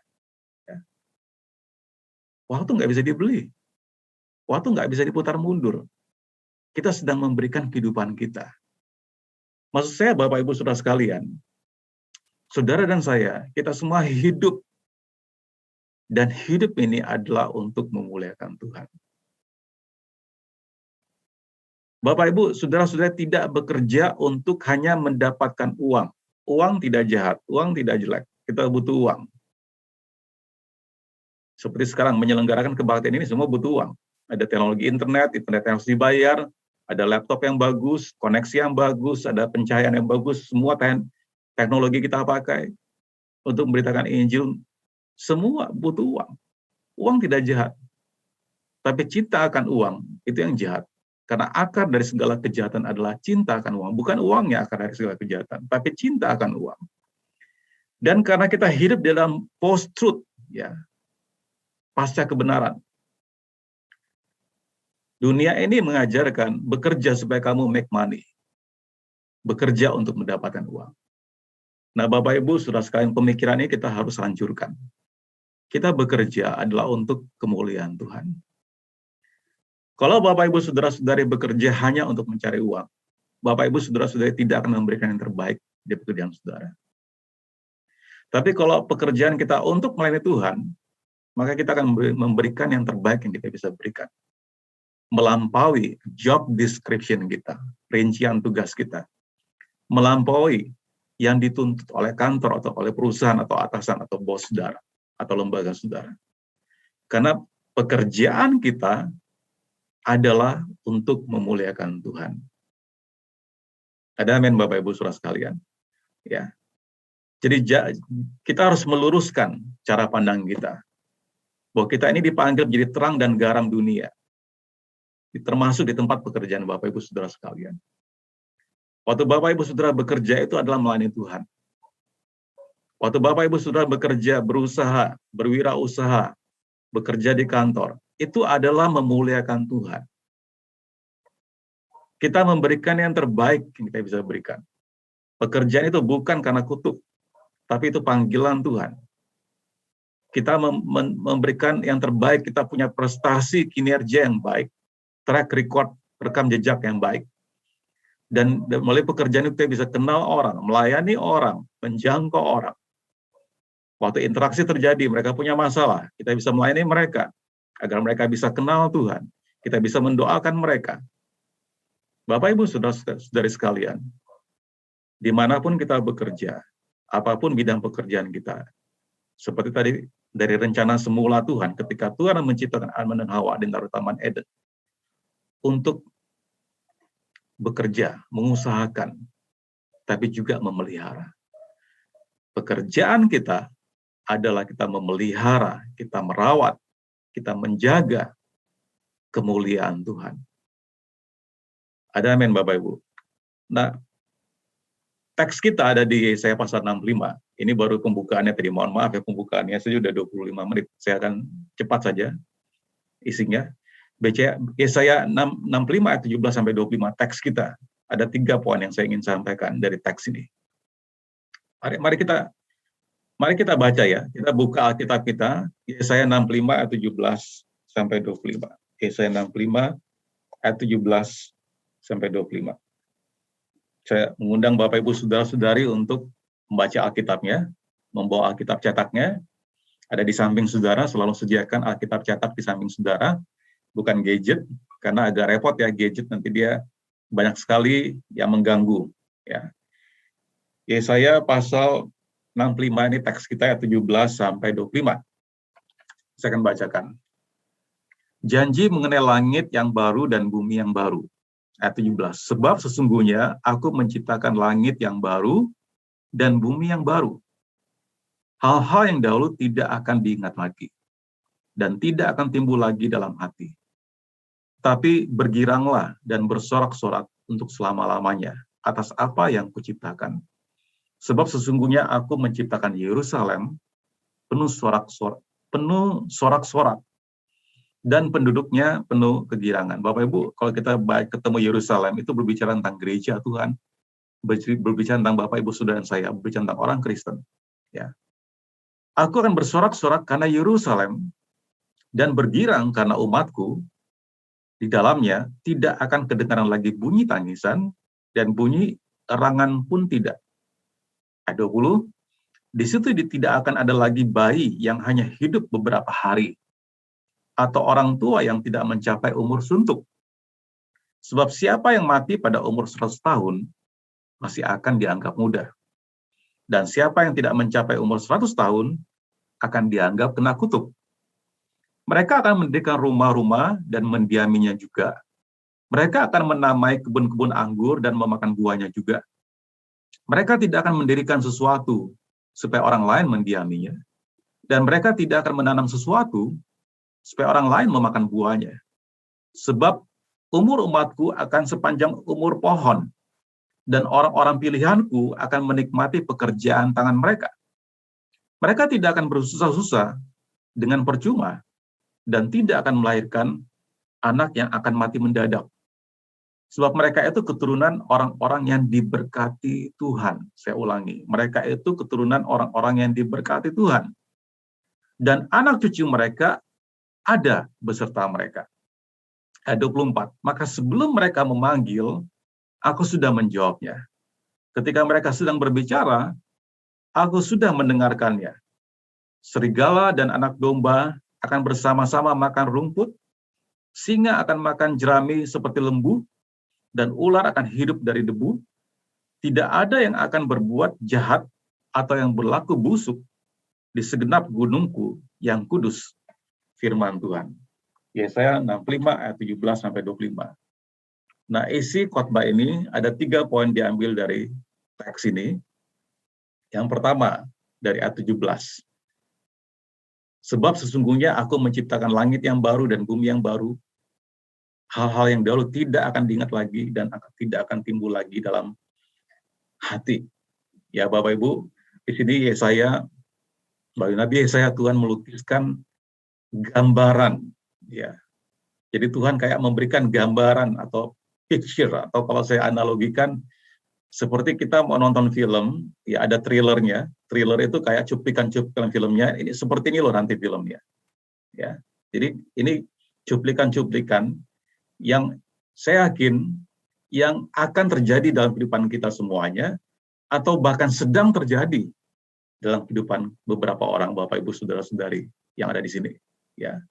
Waktu nggak bisa dibeli. Waktu nggak bisa diputar mundur. Kita sedang memberikan kehidupan kita. Maksud saya Bapak Ibu Saudara sekalian, saudara dan saya, kita semua hidup. Dan hidup ini adalah untuk memuliakan Tuhan. Bapak Ibu, saudara-saudara tidak bekerja untuk hanya mendapatkan uang. Uang tidak jahat, uang tidak jelek. Kita butuh uang. Seperti sekarang menyelenggarakan kebaktian ini semua butuh uang. Ada teknologi internet yang harus dibayar, ada laptop yang bagus, koneksi yang bagus, ada pencahayaan yang bagus, semua teknologi kita pakai untuk memberitakan Injil, semua butuh uang. Uang tidak jahat. Tapi cinta akan uang, itu yang jahat. Karena akar dari segala kejahatan adalah cinta akan uang. Bukan uangnya akar dari segala kejahatan, tapi cinta akan uang. Dan karena kita hidup dalam post-truth, ya, pasca kebenaran. Dunia ini mengajarkan bekerja supaya kamu make money. Bekerja untuk mendapatkan uang. Nah, Bapak Ibu, saudara sekalian, pemikiran ini kita harus hancurkan. Kita bekerja adalah untuk kemuliaan Tuhan. Kalau Bapak Ibu saudara-saudari bekerja hanya untuk mencari uang, Bapak Ibu saudara-saudari tidak akan memberikan yang terbaik di pekerjaan saudara. Tapi kalau pekerjaan kita untuk melayani Tuhan, maka kita akan memberikan yang terbaik yang kita bisa berikan. Melampaui job description kita, rincian tugas kita. Melampaui yang dituntut oleh kantor atau oleh perusahaan atau atasan atau bos saudara atau lembaga saudara. Karena pekerjaan kita adalah untuk memuliakan Tuhan. Ada amin Bapak Ibu saudara sekalian. Ya. Jadi kita harus meluruskan cara pandang kita. Bahwa kita ini dipanggil menjadi terang dan garam dunia. Termasuk di tempat pekerjaan Bapak Ibu Saudara sekalian. Waktu Bapak Ibu Saudara bekerja itu adalah melayani Tuhan. Waktu Bapak Ibu Saudara bekerja, berusaha, berwirausaha, bekerja di kantor, itu adalah memuliakan Tuhan. Kita memberikan yang terbaik yang kita bisa berikan. Pekerjaan itu bukan karena kutuk, tapi itu panggilan Tuhan. Kita memberikan yang terbaik, kita punya prestasi, kinerja yang baik, track record, rekam jejak yang baik. Dan melalui pekerjaan itu kita bisa kenal orang, melayani orang, menjangkau orang. Waktu interaksi terjadi, mereka punya masalah, kita bisa melayani mereka, agar mereka bisa kenal Tuhan. Kita bisa mendoakan mereka. Bapak Ibu saudari sekalian, dimanapun kita bekerja, apapun bidang pekerjaan kita, seperti tadi dari rencana semula Tuhan, ketika Tuhan menciptakan Adam dan Hawa di Taman Eden, untuk bekerja, mengusahakan, tapi juga memelihara. Pekerjaan kita adalah kita memelihara, kita merawat, kita menjaga kemuliaan Tuhan. Ada amin Bapak Ibu. Nah, teks kita ada di Yesaya pasal 65. Ini baru pembukaannya tadi. Mohon maaf ya pembukaannya, saya sudah 25 menit. Saya akan cepat saja isinya. Yesaya 65 ayat 17 sampai 25 teks kita. Ada 3 poin yang saya ingin sampaikan dari teks ini. Mari kita baca ya. Kita buka Alkitab kita, Yesaya 65 ayat 17 sampai 25. Yesaya 65 ayat 17 sampai 25. Saya mengundang Bapak Ibu Saudara-saudari untuk membaca Alkitabnya, membawa Alkitab cetaknya, ada di samping saudara, selalu sediakan Alkitab cetak di samping saudara, bukan gadget, karena agak repot ya gadget, nanti dia banyak sekali yang mengganggu. Ya. Yesaya pasal 65 ini teks kita ayat 17 sampai 25. Saya akan bacakan. Janji mengenai langit yang baru dan bumi yang baru. Ayat 17. Sebab sesungguhnya aku menciptakan langit yang baru dan bumi yang baru. Hal-hal yang dahulu tidak akan diingat lagi dan tidak akan timbul lagi dalam hati. Tapi bergiranglah dan bersorak-sorak untuk selama-lamanya atas apa yang kuciptakan. Sebab sesungguhnya aku menciptakan Yerusalem penuh sorak-sorak dan penduduknya penuh kegirangan. Bapak Ibu, kalau kita ketemu Yerusalem itu berbicara tentang gereja Tuhan, berbicara tentang Bapak Ibu Saudara dan saya, berbicara tentang orang Kristen. Ya. Aku akan bersorak-sorak karena Yerusalem dan bergirang karena umatku. Di dalamnya tidak akan kedengaran lagi bunyi tangisan dan bunyi erangan pun tidak. Ayat 20, di situ tidak akan ada lagi bayi yang hanya hidup beberapa hari, atau orang tua yang tidak mencapai umur suntuk. Sebab siapa yang mati pada umur 100 tahun, masih akan dianggap muda. Dan siapa yang tidak mencapai umur 100 tahun, akan dianggap kena kutuk. Mereka akan mendirikan rumah-rumah dan mendiaminya juga. Mereka akan menamai kebun-kebun anggur dan memakan buahnya juga. Mereka tidak akan mendirikan sesuatu supaya orang lain mendiaminya. Dan mereka tidak akan menanam sesuatu supaya orang lain memakan buahnya. Sebab umur umatku akan sepanjang umur pohon, dan orang-orang pilihanku akan menikmati pekerjaan tangan mereka. Mereka tidak akan bersusah-susah dengan percuma, dan tidak akan melahirkan anak yang akan mati mendadak. Sebab mereka itu keturunan orang-orang yang diberkati Tuhan. Saya ulangi, mereka itu keturunan orang-orang yang diberkati Tuhan. Dan anak cucu mereka ada beserta mereka. Ayat 24, maka sebelum mereka memanggil, aku sudah menjawabnya. Ketika mereka sedang berbicara, aku sudah mendengarkannya. Serigala dan anak domba akan bersama-sama makan rumput, singa akan makan jerami seperti lembu, dan ular akan hidup dari debu. Tidak ada yang akan berbuat jahat atau yang berlaku busuk di segenap gunungku yang kudus, firman Tuhan. Yesaya 65 ayat 17 sampai 25. Nah, isi khotbah ini ada 3 poin diambil dari teks ini. Yang pertama, dari ayat 17. Sebab sesungguhnya aku menciptakan langit yang baru dan bumi yang baru. Hal-hal yang dahulu tidak akan diingat lagi dan tidak akan timbul lagi dalam hati. Ya Bapak Ibu, di sini Nabi Yesaya Tuhan melukiskan gambaran. Ya, jadi Tuhan kayak memberikan gambaran atau picture, atau kalau saya analogikan, seperti kita mau nonton film, ya ada trailernya. Trailer itu kayak cuplikan-cuplikan filmnya. Ini seperti ini loh nanti filmnya. Ya, jadi ini cuplikan-cuplikan yang saya yakin yang akan terjadi dalam kehidupan kita semuanya, atau bahkan sedang terjadi dalam kehidupan beberapa orang Bapak Ibu Saudara-saudari yang ada di sini. Ya,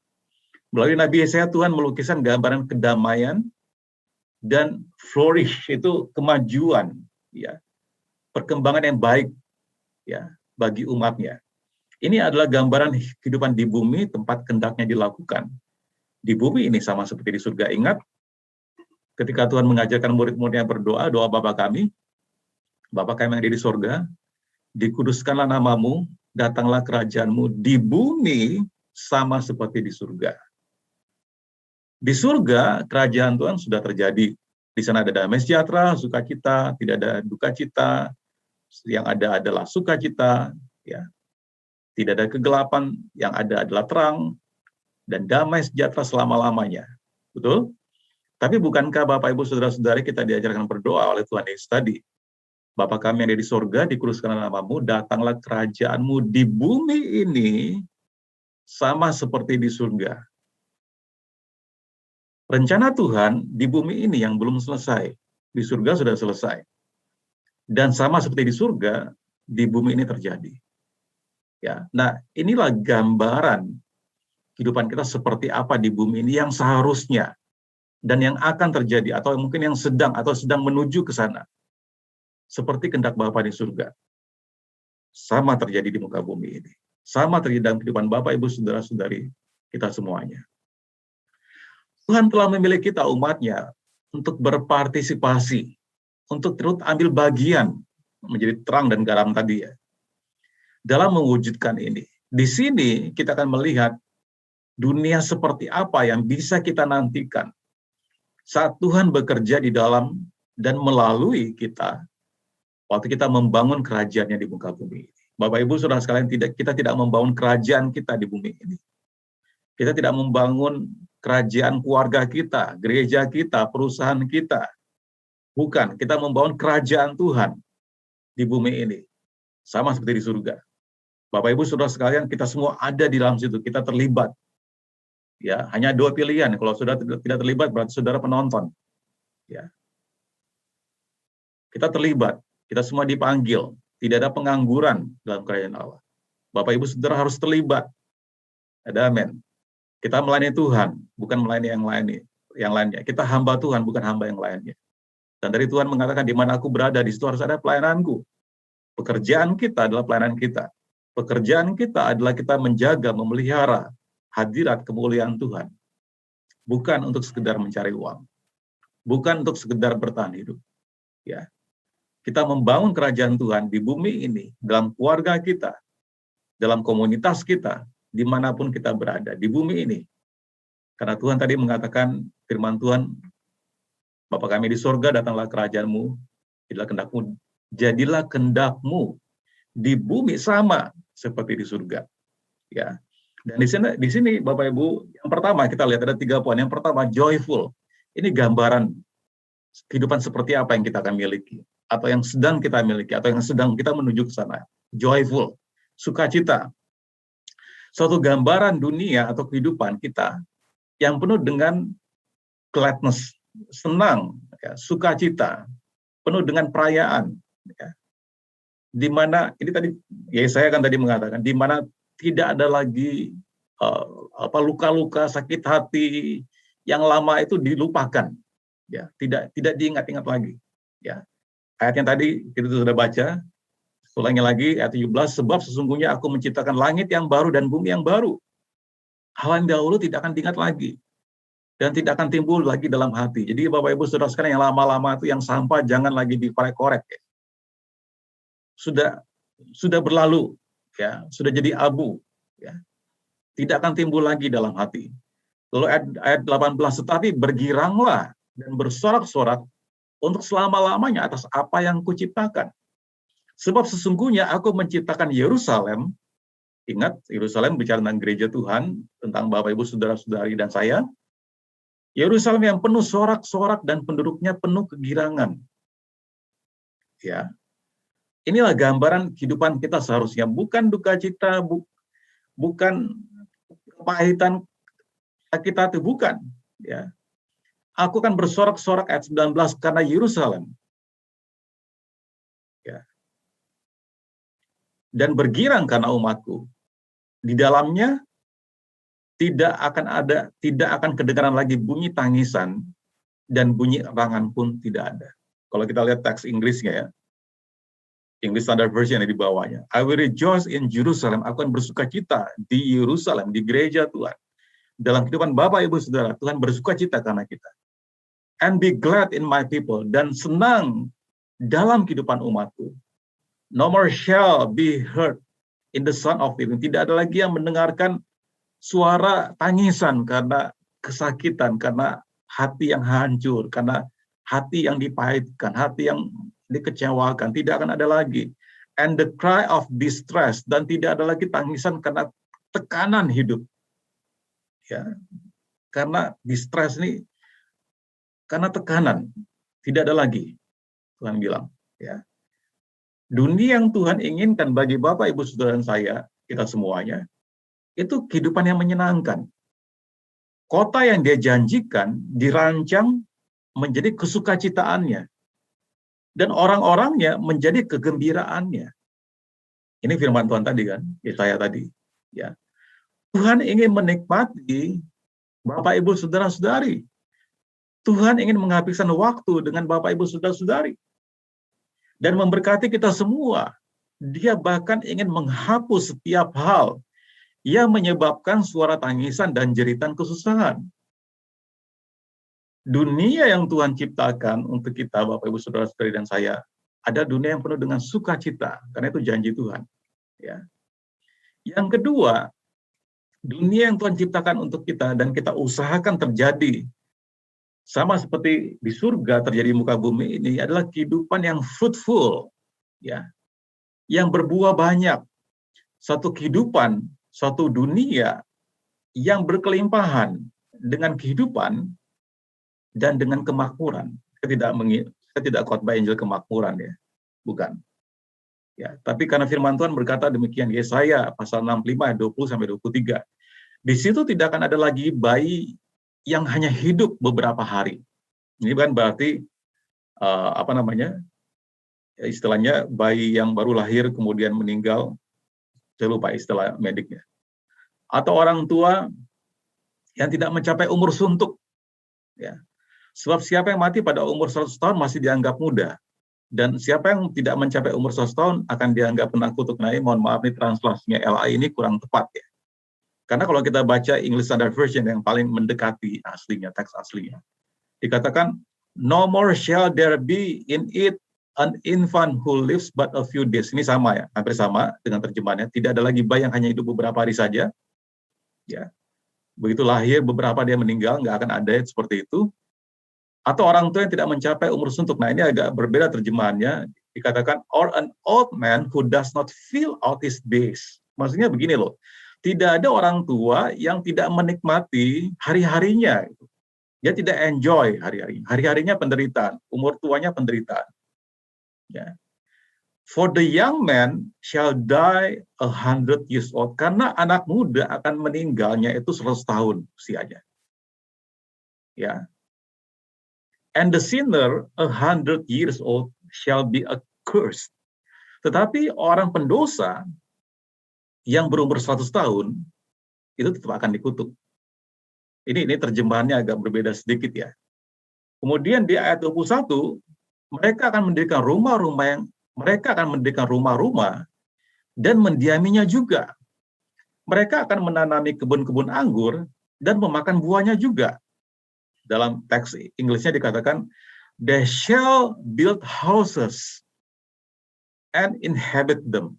melalui Nabi Yesaya Tuhan melukiskan gambaran kedamaian dan flourish, itu kemajuan, ya, perkembangan yang baik, ya, bagi umatnya. Ini adalah gambaran kehidupan di bumi, tempat kehendaknya dilakukan. Di bumi ini sama seperti di surga. Ingat, ketika Tuhan mengajarkan murid-muridnya berdoa, doa Bapa kami yang ada di surga, dikuduskanlah namamu, datanglah kerajaanmu di bumi sama seperti di surga. Di surga, kerajaan Tuhan sudah terjadi. Di sana ada damai sejahtera, sukacita, tidak ada duka cita, yang ada adalah sukacita, ya. Tidak ada kegelapan, yang ada adalah terang, dan damai sejahtera selama-lamanya. Betul? Tapi bukankah Bapak Ibu Saudara-saudari kita diajarkan berdoa oleh Tuhan Yesus tadi? Bapa kami yang ada di sorga, dikuduskanlah namamu, datanglah kerajaanmu di bumi ini, sama seperti di surga. Rencana Tuhan di bumi ini yang belum selesai, di surga sudah selesai. Dan sama seperti di surga, di bumi ini terjadi. Ya, nah inilah gambaran kehidupan kita seperti apa di bumi ini yang seharusnya dan yang akan terjadi, atau mungkin yang sedang menuju ke sana. Seperti kehendak Bapa di surga. Sama terjadi di muka bumi ini. Sama terjadi dalam kehidupan Bapak, Ibu, Saudara-saudari kita semuanya. Tuhan telah memilih kita umatnya untuk berpartisipasi, untuk terus ambil bagian menjadi terang dan garam tadi ya. Dalam mewujudkan ini. Di sini kita akan melihat dunia seperti apa yang bisa kita nantikan saat Tuhan bekerja di dalam dan melalui kita waktu kita membangun kerajaannya di muka bumi ini. Bapak Ibu Saudara sekalian, kita tidak membangun kerajaan kita di bumi ini. Kita tidak membangun kerajaan keluarga kita, gereja kita, perusahaan kita. Bukan, kita membangun kerajaan Tuhan di bumi ini. Sama seperti di surga. Bapak Ibu Saudara sekalian, kita semua ada di dalam situ, kita terlibat. Ya, hanya dua pilihan. Kalau saudara tidak terlibat, berarti saudara penonton. Ya. Kita terlibat. Kita semua dipanggil. Tidak ada pengangguran dalam kerajaan Allah. Bapak Ibu Saudara harus terlibat. Ada amin. Kita melayani Tuhan, bukan melayani yang lainnya. Kita hamba Tuhan, bukan hamba yang lainnya. Dan dari Tuhan mengatakan, di mana aku berada, di situ harus ada pelayananku. Pekerjaan kita adalah pelayanan kita. Pekerjaan kita adalah kita menjaga, memelihara hadirat kemuliaan Tuhan. Bukan untuk sekedar mencari uang. Bukan untuk sekedar bertahan hidup. Ya. Kita membangun kerajaan Tuhan di bumi ini, dalam keluarga kita, dalam komunitas kita, dimanapun kita berada, di bumi ini. Karena Tuhan tadi mengatakan, firman Tuhan, Bapa kami di sorga, datanglah kerajaanmu, jadilah kehendakmu di bumi sama seperti di surga. Ya. Dan di sini Bapak Ibu, yang pertama kita lihat ada 3 poin. Yang pertama, joyful. Ini gambaran kehidupan seperti apa yang kita akan miliki, atau yang sedang kita miliki, atau yang sedang kita menuju ke sana. Joyful, sukacita. Suatu gambaran dunia atau kehidupan kita yang penuh dengan gladness, senang, ya, sukacita, penuh dengan perayaan. Ya. Di mana, ini tadi, ya saya kan tadi mengatakan, di mana tidak ada lagi luka-luka, sakit hati yang lama itu dilupakan. Ya, tidak diingat-ingat lagi. Ya. Ayat yang tadi kita sudah baca, ulangi lagi ayat 17, sebab sesungguhnya aku menciptakan langit yang baru dan bumi yang baru. Hal yang dahulu tidak akan diingat lagi dan tidak akan timbul lagi dalam hati. Jadi Bapak Ibu Saudara sekalian, yang lama-lama itu yang sampah jangan lagi dikorek-korek. Ya. Sudah sudah berlalu, ya, sudah jadi abu, ya, tidak akan timbul lagi dalam hati. Lalu ayat 18, tetapi bergiranglah dan bersorak-sorak untuk selama-lamanya atas apa yang kuciptakan. Sebab sesungguhnya aku menciptakan Yerusalem, ingat, Yerusalem bicara tentang gereja Tuhan, tentang Bapak Ibu Saudara-saudari dan saya, Yerusalem yang penuh sorak-sorak dan penduduknya penuh kegirangan. Ya, inilah gambaran kehidupan kita seharusnya, bukan duka cita, bukan kepahitan kita itu, bukan. Ya, aku kan bersorak-sorak ayat 19 karena Yerusalem. Ya. Dan bergirang karena umatku. Di dalamnya tidak akan kedengaran lagi bunyi tangisan dan bunyi erangan pun tidak ada. Kalau kita lihat teks Inggrisnya, ya, English Standard Version yang di bawahnya. I will rejoice in Jerusalem, aku akan bersuka cita di Yerusalem, di gereja Tuhan. Dalam kehidupan Bapak Ibu Saudara, Tuhan bersuka cita karena kita. And be glad in my people, dan senang dalam kehidupan umatku. No more shall be heard in the son of living. Tidak ada lagi yang mendengarkan suara tangisan karena kesakitan, karena hati yang hancur, karena hati yang dipahitkan, hati yang dikecewakan. Tidak akan ada lagi. And the cry of distress, dan tidak ada lagi tangisan karena tekanan hidup. Ya, karena distress ini karena tekanan, tidak ada lagi. Tuhan bilang, ya. Dunia yang Tuhan inginkan bagi Bapak, Ibu, Saudara dan saya, kita semuanya, itu kehidupan yang menyenangkan. Kota yang dia janjikan dirancang menjadi kesukacitaannya. Dan orang-orangnya menjadi kegembiraannya. Ini firman Tuhan tadi kan, Yesaya tadi. Ya. Tuhan ingin menikmati Bapak, Ibu, Saudara-saudari. Tuhan ingin menghabiskan waktu dengan Bapak, Ibu, Saudara-saudari. Dan memberkati kita semua. Dia bahkan ingin menghapus setiap hal yang menyebabkan suara tangisan dan jeritan kesusahan. Dunia yang Tuhan ciptakan untuk kita, Bapak, Ibu, Saudara-saudari dan saya, ada dunia yang penuh dengan sukacita, karena itu janji Tuhan. Ya. Yang kedua, dunia yang Tuhan ciptakan untuk kita dan kita usahakan terjadi, sama seperti di surga terjadi muka bumi ini, adalah kehidupan yang fruitful, ya, yang berbuah banyak. Satu kehidupan, satu dunia yang berkelimpahan dengan kehidupan dan dengan kemakmuran. Saya tidak khotbah Injil kemakmuran, ya, bukan. Ya, tapi karena firman Tuhan berkata demikian, Yesaya pasal 65 ayat 20 sampai 23. Di situ tidak akan ada lagi bayi yang hanya hidup beberapa hari. Ini kan berarti istilahnya bayi yang baru lahir kemudian meninggal, saya lupa istilah mediknya. Atau orang tua yang tidak mencapai umur suntuk. Ya. Sebab siapa yang mati pada umur 100 tahun masih dianggap muda. Dan siapa yang tidak mencapai umur 100 tahun akan dianggap penakut. Nah, mohon maaf nih, translasinya LA ini kurang tepat, ya. Karena kalau kita baca English Standard Version yang paling mendekati aslinya, teks aslinya, dikatakan, no more shall there be in it an infant who lives but a few days. Ini sama, ya, hampir sama dengan terjemahannya. Tidak ada lagi bayi yang hanya hidup beberapa hari saja. Ya, begitu lahir beberapa dia meninggal, nggak akan ada seperti itu. Atau orang tua yang tidak mencapai umur suntuk. Nah, ini agak berbeda terjemahannya. Dikatakan, or an old man who does not fill out his days. Maksudnya begini loh. Tidak ada orang tua yang tidak menikmati hari-harinya. Dia tidak enjoy hari-harinya. Hari-harinya penderitaan, umur tuanya penderitaan. Ya. For the young man shall die 100 years old. Karena anak muda akan meninggalnya itu 100 tahun usianya. Ya. And the sinner 100 years old shall be accursed. Tetapi orang pendosa yang berumur 100 tahun, itu tetap akan dikutuk. Ini terjemahannya agak berbeda sedikit, ya. Kemudian di ayat 21, mereka akan mendirikan rumah-rumah dan mendiaminya juga. Mereka akan menanami kebun-kebun anggur dan memakan buahnya juga. Dalam teks Inggrisnya dikatakan, they shall build houses and inhabit them.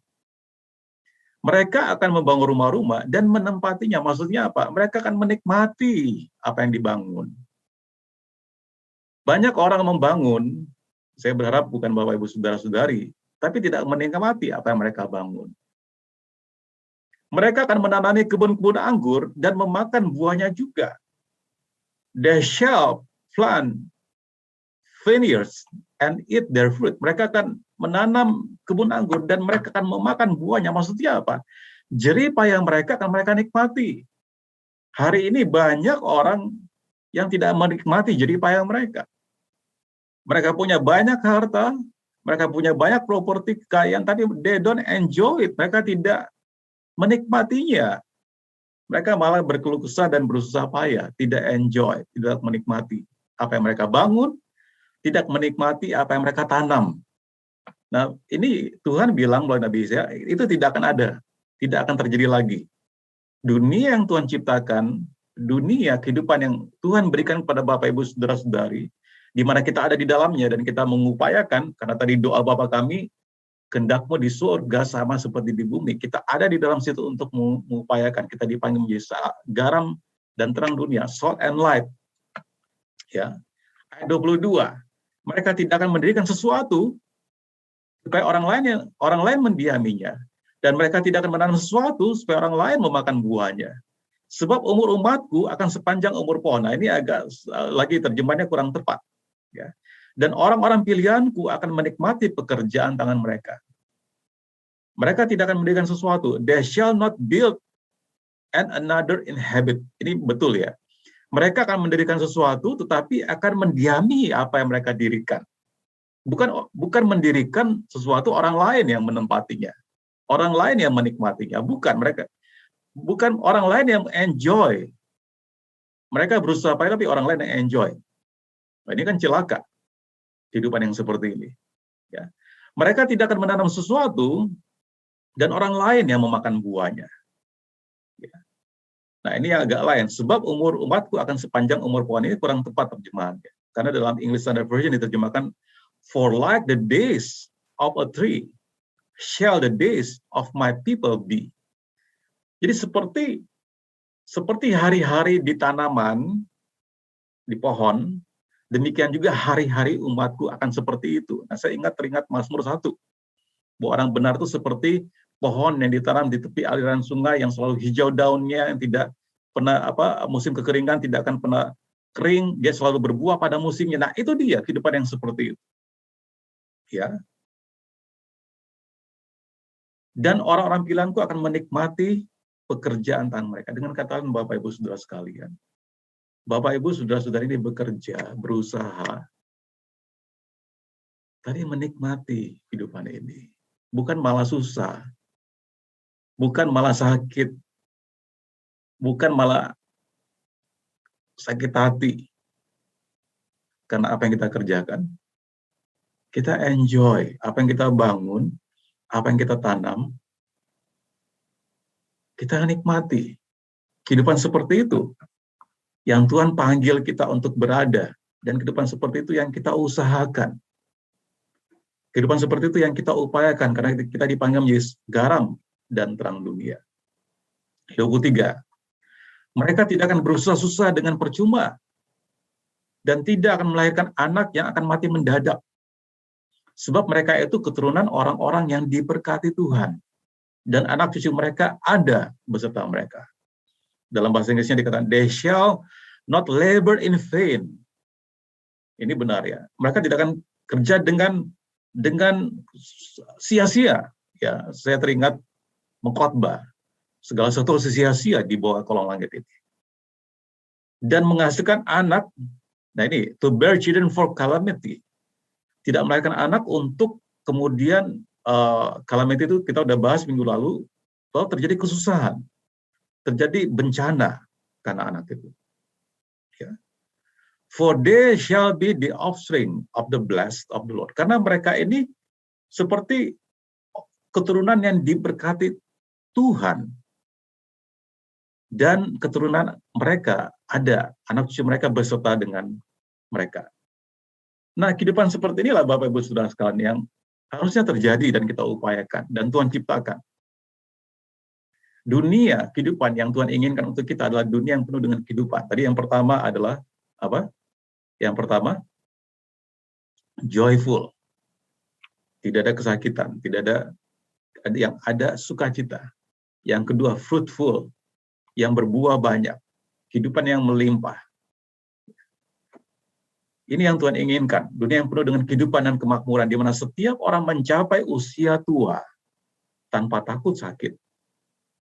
Mereka akan membangun rumah-rumah dan menempatinya. Maksudnya apa? Mereka akan menikmati apa yang dibangun. Banyak orang membangun, saya berharap bukan Bapak Ibu Saudara-saudari, tapi tidak menikmati apa yang mereka bangun. Mereka akan menanami kebun-kebun anggur dan memakan buahnya juga. They shall plant vineyards and eat their fruit. Mereka akan menanam kebun anggur dan mereka akan memakan buahnya. Maksudnya apa? Jerih payah mereka akan mereka nikmati. Hari ini banyak orang yang tidak menikmati jerih payah mereka. Mereka punya banyak harta, mereka punya banyak properti kekayaan, tapi they don't enjoy it. Mereka tidak menikmatinya. Mereka malah berkeluh kesah dan berusaha payah, tidak enjoy, tidak menikmati apa yang mereka bangun, tidak menikmati apa yang mereka tanam. Nah, ini Tuhan bilang melalui Nabi Yesaya, itu tidak akan ada, tidak akan terjadi lagi. Dunia yang Tuhan ciptakan, dunia kehidupan yang Tuhan berikan kepada Bapak Ibu Saudara-saudari, di mana kita ada di dalamnya dan kita mengupayakan, karena tadi doa Bapa kami, kehendak-Mu di surga sama seperti di bumi. Kita ada di dalam situ untuk mengupayakan. Kita dipanggil menjadi garam dan terang dunia, salt and light. Ya. Ayat 22. Mereka tidak akan mendirikan sesuatu supaya orang lain mendiaminya, dan mereka tidak akan menanam sesuatu supaya orang lain memakan buahnya. Sebab umur umatku akan sepanjang umur pohon. Nah, ini agak lagi terjemahnya kurang tepat. Ya. Dan orang-orang pilihanku akan menikmati pekerjaan tangan mereka. Mereka tidak akan mendirikan sesuatu. They shall not build and another inhabit. Ini betul ya. Mereka akan mendirikan sesuatu, tetapi akan mendiami apa yang mereka dirikan. Bukan mendirikan sesuatu orang lain yang menempatinya. Orang lain yang menikmatinya. Bukan orang lain yang enjoy. Mereka berusaha payah, tapi orang lain yang enjoy. Nah, ini kan celaka. Kehidupan yang seperti ini. Ya. Mereka tidak akan menanam sesuatu dan orang lain yang memakan buahnya. Ya. Nah, ini yang agak lain. Sebab umur umatku akan sepanjang umur pohon, ini kurang tepat terjemahannya. Karena dalam English Standard Version diterjemahkan, for like the days of a tree shall the days of my people be. Jadi seperti hari-hari di tanaman, di pohon, demikian juga hari-hari umatku akan seperti itu. Nah, saya teringat Mazmur 1. Bahwa orang benar itu seperti pohon yang ditanam di tepi aliran sungai yang selalu hijau daunnya, yang tidak pernah musim kekeringan tidak akan pernah kering, dia selalu berbuah pada musimnya. Nah, itu dia kehidupan yang seperti itu. Ya. Dan orang-orang pilihanku akan menikmati pekerjaan tangan mereka. Dengan kata lain, Bapak Ibu Saudara sekalian, Bapak Ibu Saudara-saudari ini bekerja, berusaha, tadi menikmati kehidupan ini. Bukan malah susah, bukan malah sakit, bukan malah sakit hati karena apa yang kita kerjakan. Kita enjoy apa yang kita bangun, apa yang kita tanam, kita nikmati. Kehidupan seperti itu yang Tuhan panggil kita untuk berada, dan kehidupan seperti itu yang kita usahakan. Kehidupan seperti itu yang kita upayakan, karena kita dipanggil menjadi garam dan terang dunia. 23. Mereka tidak akan berusaha-susah dengan percuma, dan tidak akan melahirkan anak yang akan mati mendadak. Sebab mereka itu keturunan orang-orang yang diberkati Tuhan, dan anak cucu mereka ada beserta mereka. Dalam bahasa Inggrisnya dikatakan, they shall not labor in vain. Ini benar ya. Mereka tidak akan kerja dengan sia-sia. Ya, saya teringat mengkhotbah. Segala sesuatu sia-sia di bawah kolong langit ini. Dan menghasilkan anak, nah ini, to bear children for calamity. Tidak melahirkan anak untuk kemudian, calamity itu kita udah bahas minggu lalu, kalau terjadi kesusahan, terjadi bencana karena anak itu. Ya. For they shall be the offspring of the blessed of the Lord. Karena mereka ini seperti keturunan yang diberkati Tuhan. Dan keturunan mereka ada, anak cucu mereka beserta dengan mereka. Nah, kehidupan seperti inilah Bapak Ibu Saudara sekalian yang harusnya terjadi dan kita upayakan dan Tuhan ciptakan. Dunia kehidupan yang Tuhan inginkan untuk kita adalah dunia yang penuh dengan kehidupan. Tadi yang pertama adalah apa? Yang pertama, joyful. Tidak ada kesakitan, tidak ada yang ada sukacita. Yang kedua, fruitful, yang berbuah banyak. Kehidupan yang melimpah. Ini yang Tuhan inginkan, dunia yang penuh dengan kehidupan dan kemakmuran, di mana setiap orang mencapai usia tua tanpa takut sakit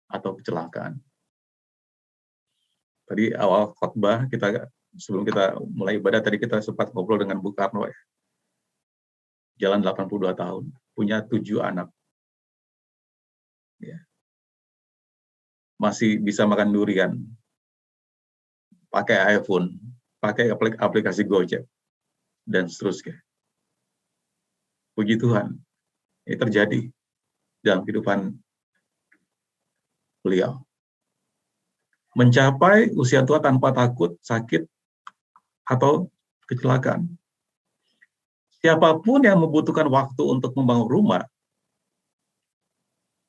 atau kecelakaan. Tadi awal khotbah sebelum kita mulai ibadah tadi kita sempat ngobrol dengan Bu Karno ya. Jalan 82 tahun, punya 7 anak. Ya. Masih bisa makan durian, pakai iPhone, pakai aplikasi Gojek, dan seterusnya. Puji Tuhan, ini terjadi dalam kehidupan beliau. Mencapai usia tua tanpa takut, sakit, atau kecelakaan. Siapapun yang membutuhkan waktu untuk membangun rumah,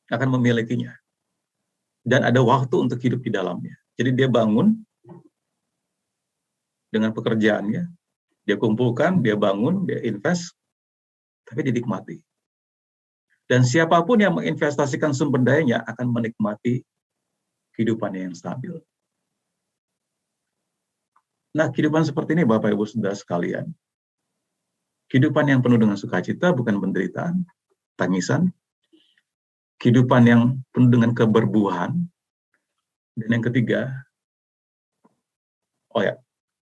akan memilikinya. Dan ada waktu untuk hidup di dalamnya. Jadi dia bangun dengan pekerjaannya, dia kumpulkan, dia bangun, dia invest, tapi dinikmati. Dan siapapun yang menginvestasikan sumber dayanya akan menikmati kehidupannya yang stabil. Nah, kehidupan seperti ini Bapak Ibu Saudara sekalian. Kehidupan yang penuh dengan sukacita, bukan penderitaan, tangisan. Kehidupan yang penuh dengan keberbuahan. Dan yang ketiga,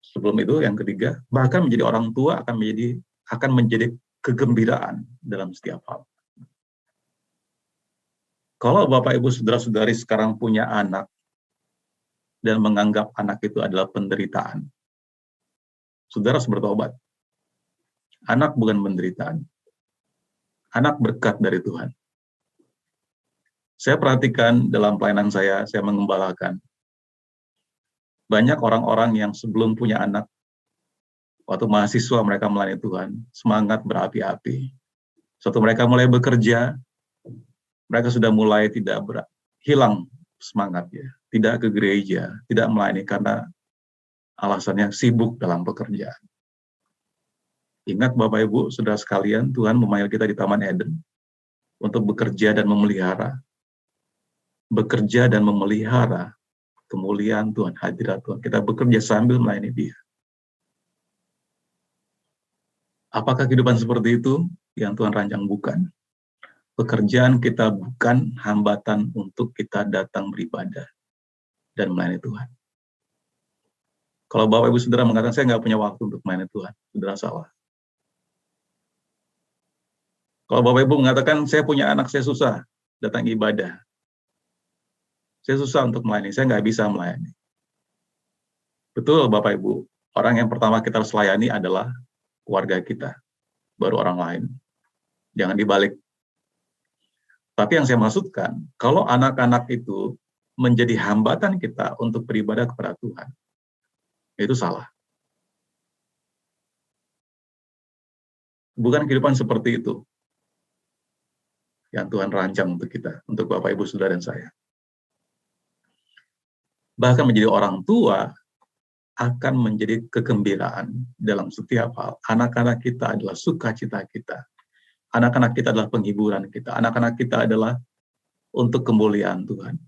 sebelum itu yang ketiga, bahkan menjadi orang tua akan menjadi kegembiraan dalam setiap hal. Kalau Bapak Ibu Saudara-saudari sekarang punya anak dan menganggap anak itu adalah penderitaan, saudara harus bertobat. Anak bukan penderitaan. Anak berkat dari Tuhan. Saya perhatikan dalam pelayanan saya mengembalakan. Banyak orang-orang yang sebelum punya anak, waktu mahasiswa mereka melayani Tuhan, semangat berapi-api. Suatu mereka mulai bekerja, mereka sudah mulai hilang semangatnya. Tidak ke gereja, tidak melayani karena alasannya sibuk dalam pekerjaan. Ingat Bapak Ibu, saudara sekalian, Tuhan memanggil kita di Taman Eden untuk bekerja dan memelihara. Bekerja dan memelihara kemuliaan Tuhan, hadirat Tuhan. Kita bekerja sambil melayani Dia. Apakah kehidupan seperti itu yang Tuhan rancang? Bukan. Pekerjaan kita bukan hambatan untuk kita datang beribadah dan melayani Tuhan. Kalau Bapak Ibu Saudara mengatakan, saya nggak punya waktu untuk melayani Tuhan, saudara salah. Kalau Bapak Ibu mengatakan, saya punya anak, saya susah datang ibadah. Saya susah untuk melayani, saya nggak bisa melayani. Betul Bapak Ibu, orang yang pertama kita harus layani adalah keluarga kita, baru orang lain. Jangan dibalik. Tapi yang saya maksudkan, kalau anak-anak itu menjadi hambatan kita untuk beribadah kepada Tuhan, itu salah. Bukan kehidupan seperti itu yang Tuhan rancang untuk kita, untuk Bapak, Ibu, Saudara, dan saya. Bahkan menjadi orang tua akan menjadi kegembiraan dalam setiap hal. Anak-anak kita adalah sukacita kita. Anak-anak kita adalah penghiburan kita. Anak-anak kita adalah untuk kemuliaan Tuhan.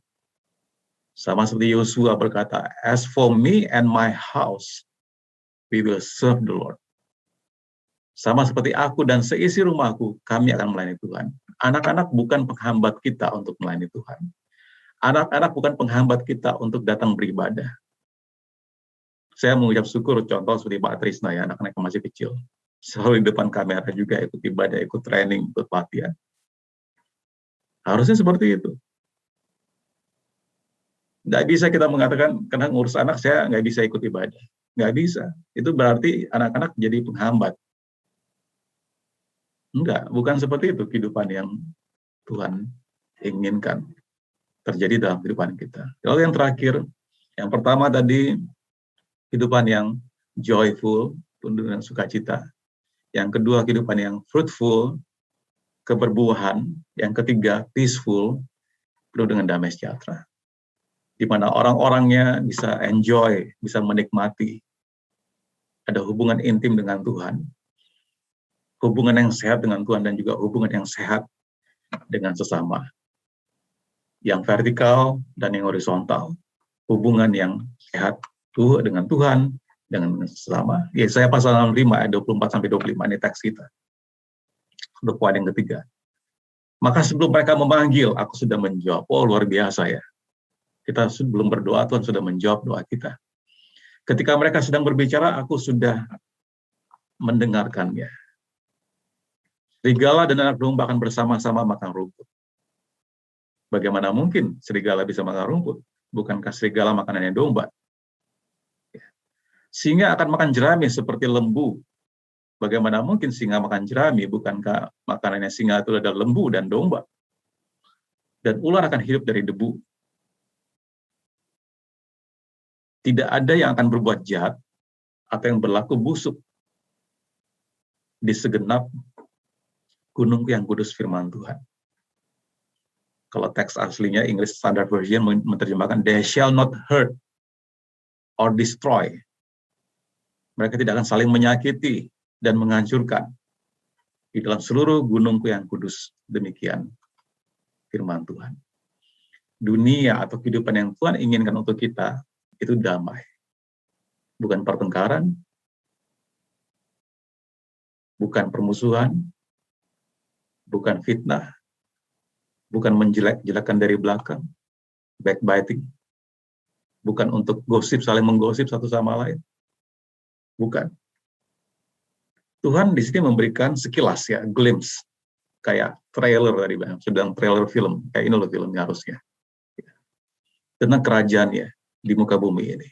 Sama seperti Yosua berkata, "As for me and my house, we will serve the Lord." Sama seperti aku dan seisi rumahku, kami akan melayani Tuhan. Anak-anak bukan penghambat kita untuk melayani Tuhan. Anak-anak bukan penghambat kita untuk datang beribadah. Saya mengucap syukur contoh seperti Pak Trisna ya, anak-anak yang masih kecil. Selalu di depan kamera juga ikut ibadah, ikut training, ikut latihan. Harusnya seperti itu. Nggak bisa kita mengatakan, karena ngurus anak saya nggak bisa ikut ibadah. Nggak bisa. Itu berarti anak-anak jadi penghambat. Enggak, bukan seperti itu kehidupan yang Tuhan inginkan terjadi dalam kehidupan kita. Lalu yang terakhir, yang pertama tadi, kehidupan yang joyful, penuh dengan sukacita. Yang kedua, kehidupan yang fruitful, keberbuahan. Yang ketiga, peaceful, penuh dengan damai sejahtera. Di mana orang-orangnya bisa enjoy, bisa menikmati, ada hubungan intim dengan Tuhan, hubungan yang sehat dengan Tuhan, dan juga hubungan yang sehat dengan sesama. Yang vertikal dan yang horizontal. Hubungan yang sehat dengan Tuhan, dengan sesama. Yesaya pasal 65 ayat 24-25 ini teks kita. Untuk poin yang ketiga. Maka sebelum mereka memanggil, aku sudah menjawab. Oh, luar biasa ya. Kita belum berdoa, Tuhan sudah menjawab doa kita. Ketika mereka sedang berbicara, aku sudah mendengarkannya. Serigala dan anak domba akan bersama-sama makan rumput. Bagaimana mungkin serigala bisa makan rumput? Bukankah serigala makanannya domba? Singa akan makan jerami seperti lembu. Bagaimana mungkin singa makan jerami? Bukankah makanannya singa itu adalah lembu dan domba? Dan ular akan hidup dari debu. Tidak ada yang akan berbuat jahat atau yang berlaku busuk di segenap gunungku yang kudus firman Tuhan. Kalau teks aslinya English Standard Version menerjemahkan, they shall not hurt or destroy. Mereka tidak akan saling menyakiti dan menghancurkan di dalam seluruh gunungku yang kudus. Demikian firman Tuhan. Dunia atau kehidupan yang Tuhan inginkan untuk kita itu damai. Bukan pertengkaran, bukan permusuhan, bukan fitnah, bukan menjelek-jelekan dari belakang, backbiting, bukan untuk gosip, saling menggosip satu sama lain. Bukan. Tuhan di sini memberikan sekilas ya, glimpse, kayak trailer tadi Bang, sedang trailer film, kayak ini loh filmnya harusnya. Tentang kerajaannya di muka bumi ini.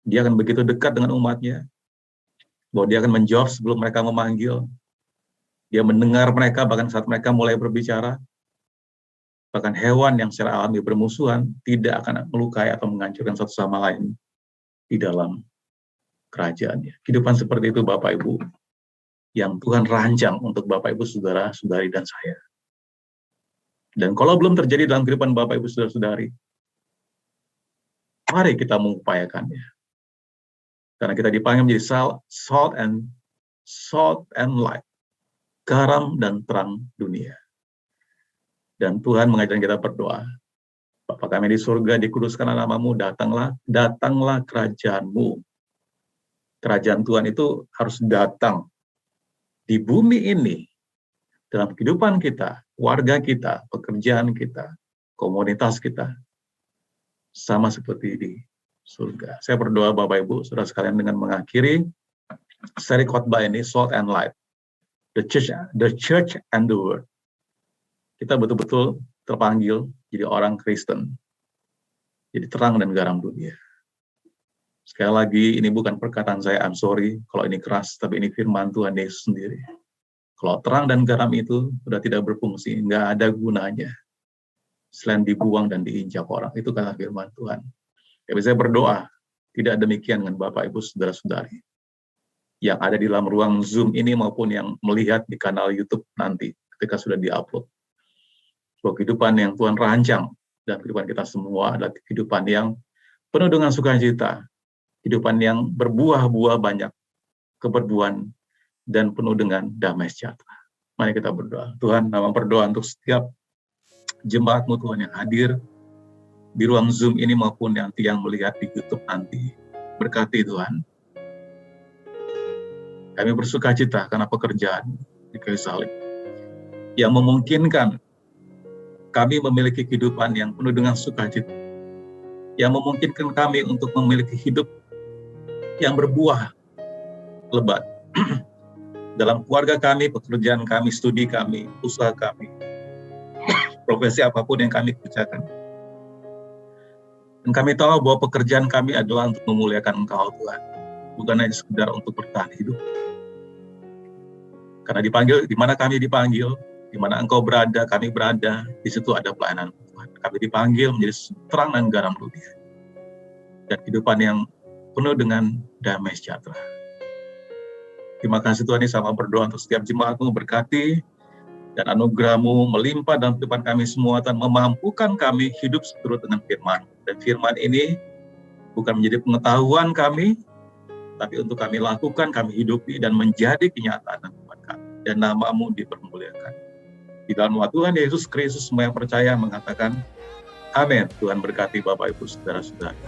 Dia akan begitu dekat dengan umatnya, bahwa dia akan menjawab sebelum mereka memanggil. Dia mendengar mereka bahkan saat mereka mulai berbicara. Bahkan hewan yang secara alami bermusuhan tidak akan melukai atau menghancurkan satu sama lain di dalam kerajaannya. Kehidupan seperti itu Bapak Ibu, yang Tuhan rancang untuk Bapak Ibu, saudara-saudari, dan saya. Dan kalau belum terjadi dalam kehidupan Bapak Ibu, saudara-saudari, mari kita mengupayakannya. Karena kita dipanggil menjadi salt and light, garam dan terang dunia. Dan Tuhan mengajarkan kita berdoa. Bapa kami di surga, dikuduskanlah namamu, datanglah kerajaanmu. Kerajaan Tuhan itu harus datang di bumi ini, dalam kehidupan kita, warga kita, pekerjaan kita, komunitas kita, sama seperti di surga. Saya berdoa Bapak Ibu, saudara sekalian, dengan mengakhiri seri khotbah ini, Salt and Light, the church and the world. Kita betul-betul terpanggil jadi orang Kristen, jadi terang dan garam dunia. Sekali lagi, ini bukan perkataan saya, I'm sorry kalau ini keras, tapi ini firman Tuhan Yesus sendiri. Kalau terang dan garam itu sudah tidak berfungsi, nggak ada gunanya, selain dibuang dan diinjak orang. Itu kata firman Tuhan. Tapi saya berdoa, tidak demikian dengan Bapak Ibu saudara-saudari yang ada di dalam ruang Zoom ini maupun yang melihat di kanal YouTube nanti ketika sudah diupload. Sebuah kehidupan yang Tuhan rancang dan kehidupan kita semua adalah kehidupan yang penuh dengan sukacita, kehidupan yang berbuah-buah banyak keberbuahan dan penuh dengan damai sejahtera. Mari kita berdoa. Tuhan, nama berdoa untuk setiap jemaat-Mu Tuhan yang hadir di ruang Zoom ini maupun yang melihat di YouTube nanti. Berkati Tuhan. Kami bersukacita karena pekerjaan di kayu salib yang memungkinkan kami memiliki kehidupan yang penuh dengan sukacita, yang memungkinkan kami untuk memiliki hidup yang berbuah lebat dalam keluarga kami, pekerjaan kami, studi kami, usaha kami, profesi apapun yang kami kerjakan. Dan kami tahu bahwa pekerjaan kami adalah untuk memuliakan Engkau Tuhan, bukan hanya sekedar untuk bertahan hidup. Karena dipanggil, di mana kami dipanggil, di mana Engkau berada, kami berada, di situ ada pelayanan Tuhan. Kami dipanggil menjadi terang dan garam dunia. Dan kehidupan yang penuh dengan damai sejahtera. Terima kasih Tuhan, ini sama berdoa untuk setiap jemaat-Mu, berkati Dan anugerah-Mu melimpah dalam kehidupan kami semua, Tuhan, memampukan kami hidup seturut dengan firman. Dan firman ini bukan menjadi pengetahuan kami, tapi untuk kami lakukan, kami hidupi, dan menjadi kenyataan dalam kehidupan kami. Dan nama-Mu dipermuliakan. Di dalam nama Tuhan Yesus Kristus, semua yang percaya mengatakan, amin. Tuhan berkati Bapak Ibu Saudara-saudara.